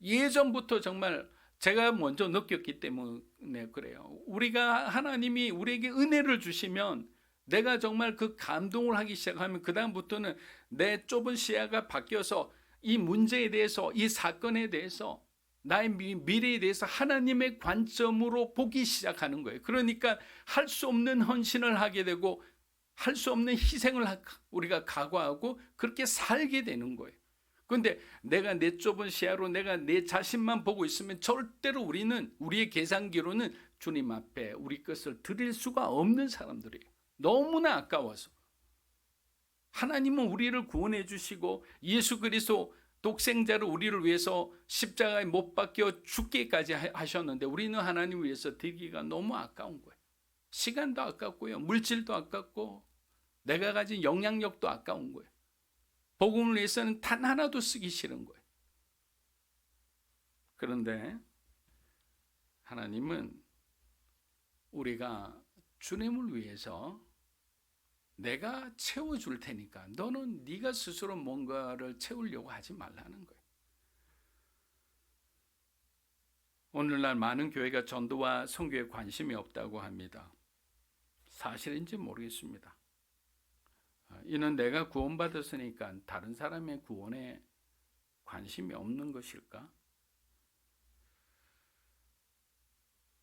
예전부터 정말 제가 먼저 느꼈기 때문에 그래요. 하나님이 우리에게 은혜를 주시면 내가 정말 그 감동을 하기 시작하면 그 다음부터는 내 좁은 시야가 바뀌어서 이 문제에 대해서, 이 사건에 대해서, 나의 미래에 대해서 하나님의 관점으로 보기 시작하는 거예요. 그러니까 할 수 없는 헌신을 하게 되고 할 수 없는 희생을 우리가 각오하고 그렇게 살게 되는 거예요. 그런데 내가 내 좁은 시야로 내가 내 자신만 보고 있으면 절대로 우리의 계산기로는 주님 앞에 우리 것을 드릴 수가 없는 사람들이에요. 너무나 아까워서. 하나님은 우리를 구원해 주시고 예수 그리스도 독생자를 우리를 위해서 십자가에 못 박혀 죽기까지 하셨는데 우리는 하나님을 위해서 드리기가 너무 아까운 거예요. 시간도 아깝고요. 물질도 아깝고 내가 가진 영향력도 아까운 거예요. 복음을 위해서는 단 하나도 쓰기 싫은 거예요. 그런데 하나님은 우리가 주님을 위해서 내가 채워줄 테니까 너는 네가 스스로 뭔가를 채우려고 하지 말라는 거예요. 오늘날 많은 교회가 전도와 선교에 관심이 없다고 합니다. 사실인지 모르겠습니다. 이는 내가 구원받았으니까 다른 사람의 구원에 관심이 없는 것일까?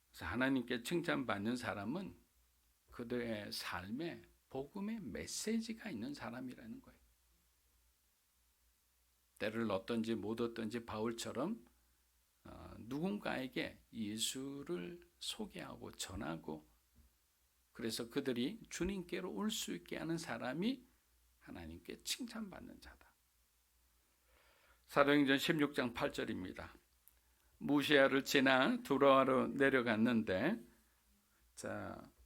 그래서 하나님께 칭찬받는 사람은 그들의 삶에 복음의 메시지가 있는 사람이라는 거예요. 때를 얻든지 못 얻든지 바울처럼 누군가에게 예수를 소개하고 전하고 그래서 그들이 주님께로 올 수 있게 하는 사람이 하나님께 칭찬받는 자다. 사도행전 16장 8절입니다. 무시아를 지나 두로아로 내려갔는데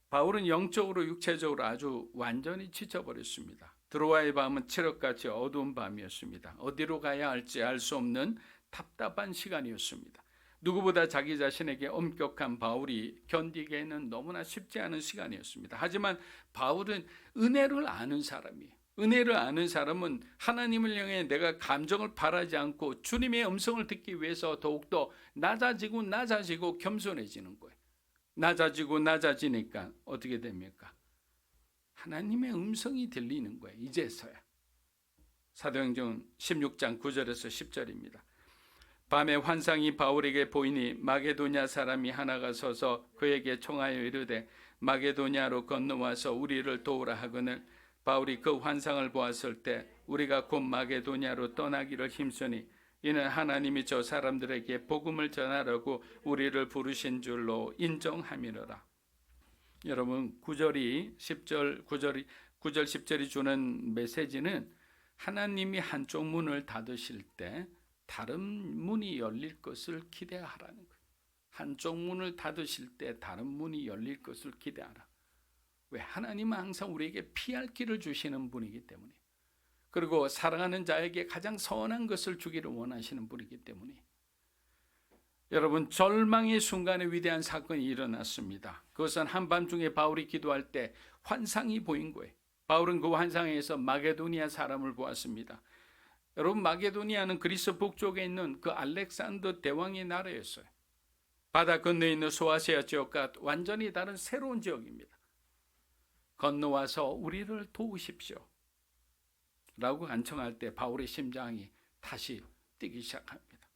바울은 영적으로 육체적으로 아주 완전히 지쳐버렸습니다. 드로아의 밤은 칠흑같이 어두운 밤이었습니다. 어디로 가야 할지 알 수 없는 답답한 시간이었습니다. 누구보다 자기 자신에게 엄격한 바울이 견디기에는 너무나 쉽지 않은 시간이었습니다. 하지만 바울은 은혜를 아는 사람이에요. 은혜를 아는 사람은 하나님을 향해 내가 감정을 바라지 않고 주님의 음성을 듣기 위해서 더욱더 낮아지고 겸손해지는 거예요. 낮아지니까 어떻게 됩니까? 하나님의 음성이 들리는 거예요. 이제서야. 사도행전 16장 9절에서 10절입니다. 밤에 환상이 바울에게 보이니 마게도냐 사람이 하나가 서서 그에게 청하여 이르되 마게도냐로 건너와서 우리를 도우라 하거늘 바울이 그 환상을 보았을 때 우리가 곧 마게도냐로 떠나기를 힘쓰니 이는 하나님이 저 사람들에게 복음을 전하라고 우리를 부르신 줄로 인정함이로라. 여러분 9절 10절이 주는 메시지는 하나님이 한쪽 문을 닫으실 때 다른 문이 열릴 것을 기대하라는 거예요. 한쪽 문을 닫으실 때 다른 문이 열릴 것을 기대하라. 왜? 하나님은 항상 우리에게 피할 길을 주시는 분이기 때문에 그리고 사랑하는 자에게 가장 선한 것을 주기를 원하시는 분이기 때문에 여러분 절망의 순간에 위대한 사건이 일어났습니다. 그것은 한밤중에 바울이 기도할 때 환상이 보인 거예요. 바울은 그 환상에서 마게도니아 사람을 보았습니다. 여러분 마게도니아는 그리스 북쪽에 있는 그 알렉산더 대왕의 나라였어요. 바다 건너에 있는 소아시아 지역과 완전히 다른 새로운 지역입니다. 건너와서 우리를 도우십시오 라고 간청할 때 바울의 심장이 다시 뛰기 시작합니다.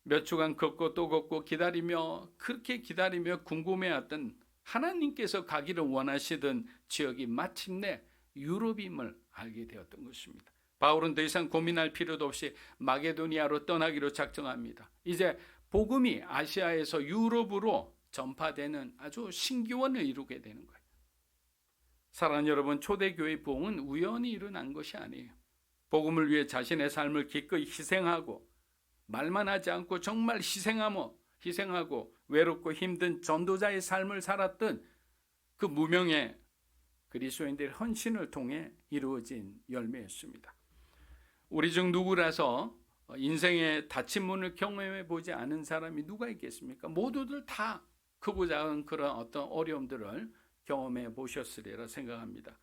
몇 주간 걷고 또 걷고 기다리며, 그렇게 기다리며 궁금해했던 하나님께서 가기를 원하시던 지역이 마침내 유럽임을 알게 되었던 것입니다. 바울은 더 이상 고민할 필요도 없이 마게도니아로 떠나기로 작정합니다. 이제 복음이 아시아에서 유럽으로 전파되는 아주 신기원을 이루게 되는 거예요. 사랑하는 여러분, 초대교회 부흥은 우연히 일어난 것이 아니에요. 복음을 위해 자신의 삶을 기꺼이 희생하고, 말만 하지 않고 정말 희생하고 외롭고 힘든 전도자의 삶을 살았던 그 무명의 그리스도인들의 헌신을 통해 이루어진 열매였습니다. 우리 중 누구라서 인생의 닫힌 문을 경험해 보지 않은 사람이 누가 있겠습니까? 모두들 다 크고 작은 그런 어떤 어려움들을 경험해 보셨으리라 생각합니다.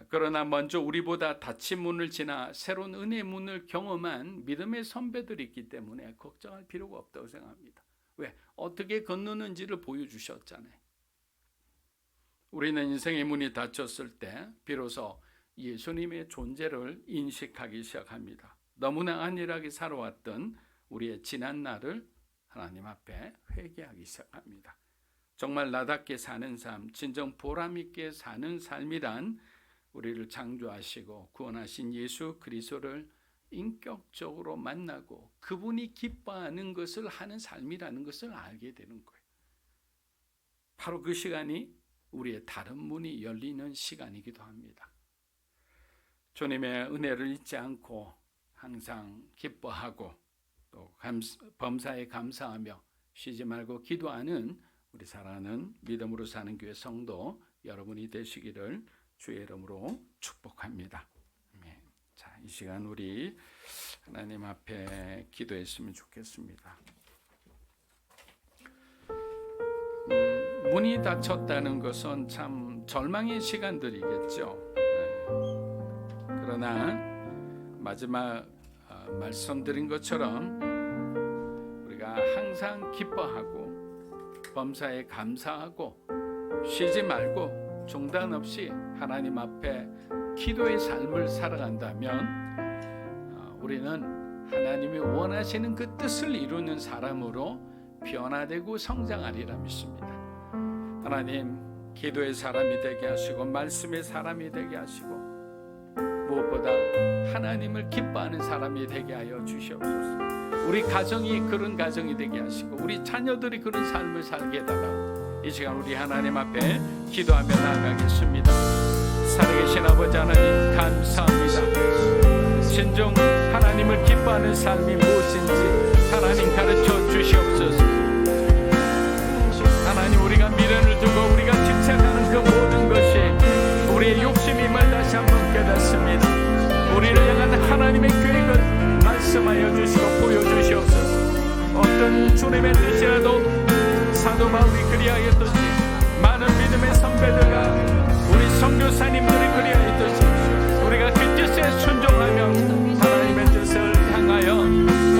그러나 먼저 우리보다 닫힌 문을 지나 새로운 은혜의 문을 경험한 믿음의 선배들이 있기 때문에 걱정할 필요가 없다고 생각합니다. 왜? 어떻게 건너는지를 보여주셨잖아요. 우리는 인생의 문이 닫혔을 때 비로소 예수님의 존재를 인식하기 시작합니다. 너무나 안일하게 살아왔던 우리의 지난 날을 하나님 앞에 회개하기 시작합니다. 정말 나답게 사는 삶, 진정 보람있게 사는 삶이란 우리를 창조하시고 구원하신 예수 그리스도를 인격적으로 만나고 그분이 기뻐하는 것을 하는 삶이라는 것을 알게 되는 거예요. 바로 그 시간이 우리의 다른 문이 열리는 시간이기도 합니다. 주님의 은혜를 잊지 않고 항상 기뻐하고 또 범사에 감사하며 쉬지 말고 기도하는 우리 사랑하는 믿음으로 사는 교회 성도 여러분이 되시기를 주의 이름으로 축복합니다. 자, 이 시간 우리 하나님 앞에 기도했으면 좋겠습니다. 문이 닫혔다는 것은 참 절망의 시간들이겠죠. 그러나 마지막 말씀드린 것처럼 우리가 항상 기뻐하고 범사에 감사하고 쉬지 말고 중단 없이 하나님 앞에 기도의 삶을 살아간다면 우리는 하나님이 원하시는 그 뜻을 이루는 사람으로 변화되고 성장하리라 믿습니다. 하나님, 기도의 사람이 되게 하시고 말씀의 사람이 되게 하시고 무엇보다 하나님을 기뻐하는 사람이 되게 하여 주시옵소서. 우리 가정이 그런 가정이 되게 하시고 우리 자녀들이 그런 삶을 살게 해달라고 이 시간 우리 하나님 앞에 기도하며 나아가겠습니다. 살아계신 아버지 하나님 감사합니다. 진정 하나님을 기뻐하는 삶이 무엇인지 하나님 가르쳐 주시옵소서. 하나님, 우리가 미련을 두고 우리가 집착하는 그 모든 것이 우리의 욕심임을 다시 한번 깨닫습니다. 우리를 향한 하나님의 계획을 말씀하여 주시고 보여주시옵소서. 어떤 주님의 뜻이라도 사도 바울이 그리하였듯이 많은 믿음의 선배들과 우리 선교사님들이 그리하였듯이 우리가 그 뜻에 순종하며 하나님의 뜻을 향하여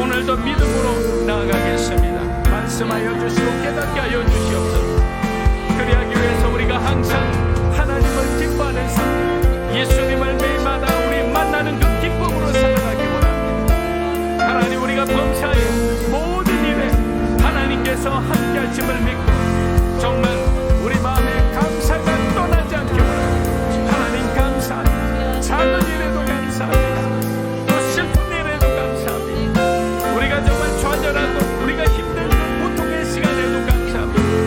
오늘도 믿음으로 나아가겠습니다. 말씀하여 주시고 깨닫게 하여 주시옵소서. 그리하기 위해서 우리가 항상 하나님을 기뻐하는 삶, 예수님을 매일마다 우리 만나는 그 기쁨으로 살아가기 원합니다. 하나님, 우리가 범사의 모든 일에 하나님께서 함께 하심을 믿고 정말 우리 마음에 감사가 떠나지 않기 원합니다. 하나님 감사합니다. 작은 일에도 감사합니다. 또 슬픈 일에도 감사합니다. 우리가 정말 좌절하고 우리가 힘든 고통의 시간에도 감사합니다.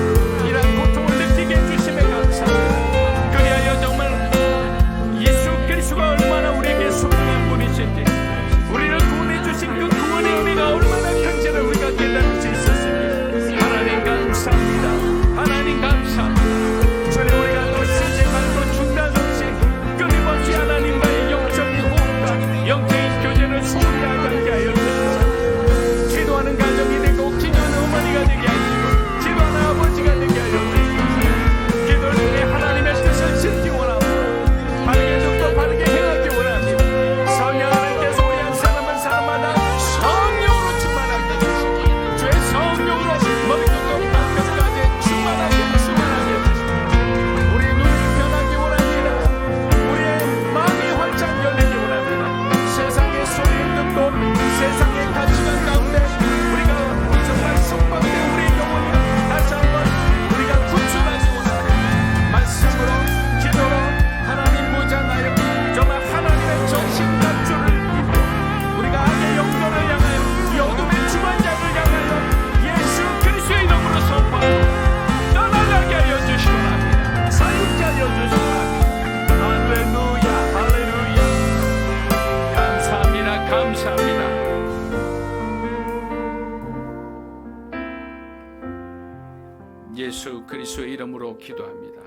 예수 그리스도의 이름으로 기도합니다.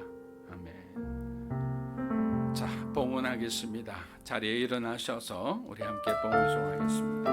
아멘. 자, 봉헌하겠습니다. 자리에 일어나셔서 우리 함께 봉헌송하겠습니다.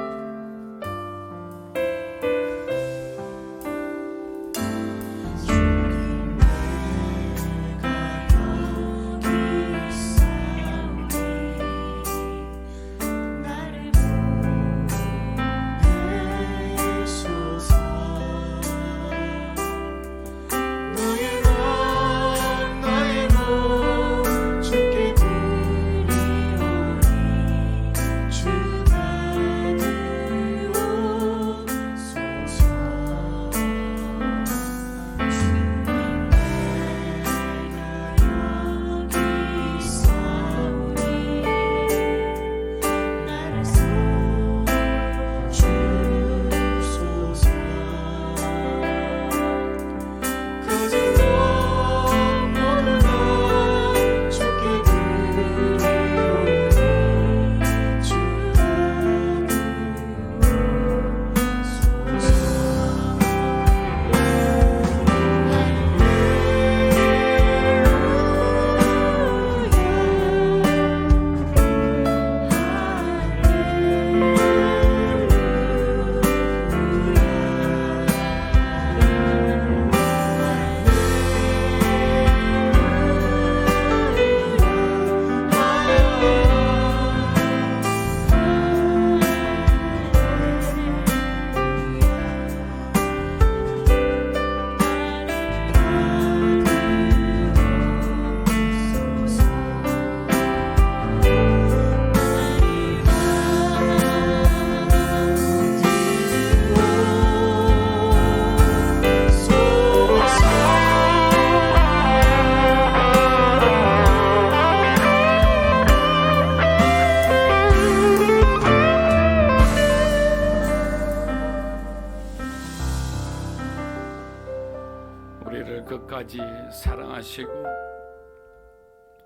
우리를 끝까지 사랑하시고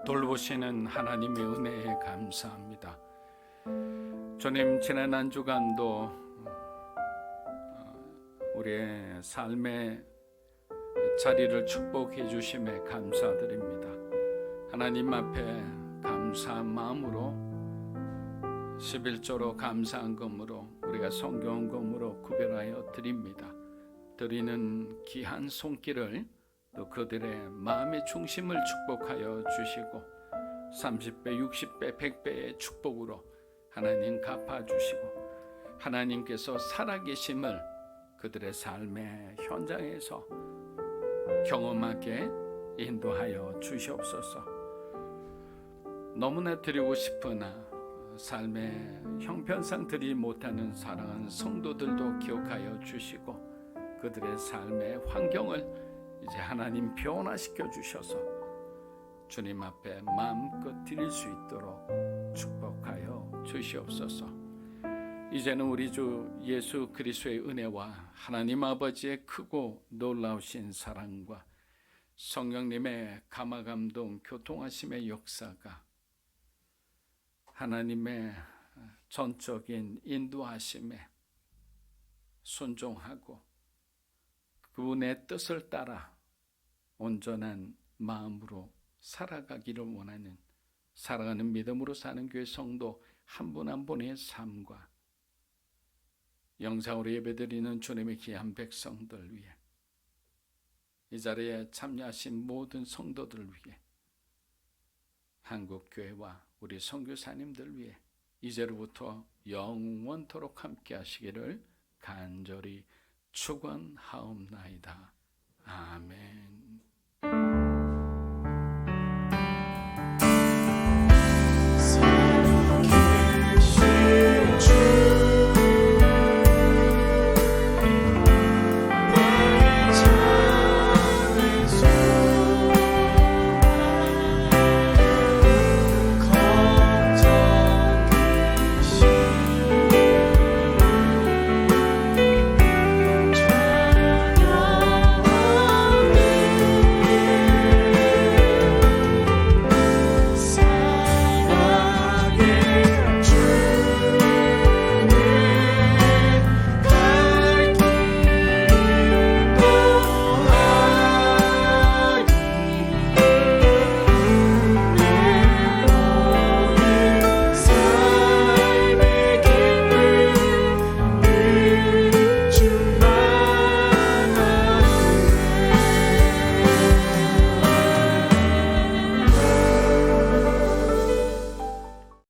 돌보시는 하나님의 은혜에 감사합니다. 주님, 지난 한 주간도 우리의 삶의 자리를 축복해 주심에 감사드립니다. 하나님 앞에 감사한 마음으로 11조로 감사한 금으로 우리가 성경한 금으로 구별하여 드립니다. 드리는 귀한 손길을 또 그들의 마음의 중심을 축복하여 주시고 30배, 60배, 100배의 축복으로 하나님 갚아주시고 하나님께서 살아계심을 그들의 삶의 현장에서 경험하게 인도하여 주시옵소서. 너무나 드리고 싶으나 삶의 형편상 드리지 못하는 사랑하는 성도들도 기억하여 주시고 그들의 삶의 환경을 이제 하나님 변화시켜 주셔서 주님 앞에 마음껏 드릴 수 있도록 축복하여 주시옵소서. 이제는 우리 주 예수 그리스도의 은혜와 하나님 아버지의 크고 놀라우신 사랑과 성령님의 감화감동 교통하심의 역사가 하나님의 전적인 인도하심에 순종하고 그분의 뜻을 따라 온전한 마음으로 살아가기를 원하는 사랑하는 믿음으로 사는 교회 성도 한 분 한 분의 삶과 영상으로 예배드리는 주님의 귀한 백성들 위해 이 자리에 참여하신 모든 성도들 위해 한국교회와 우리 선교사님들 위해 이제로부터 영원토록 함께 하시기를 간절히 축원하옵나이다. 아멘.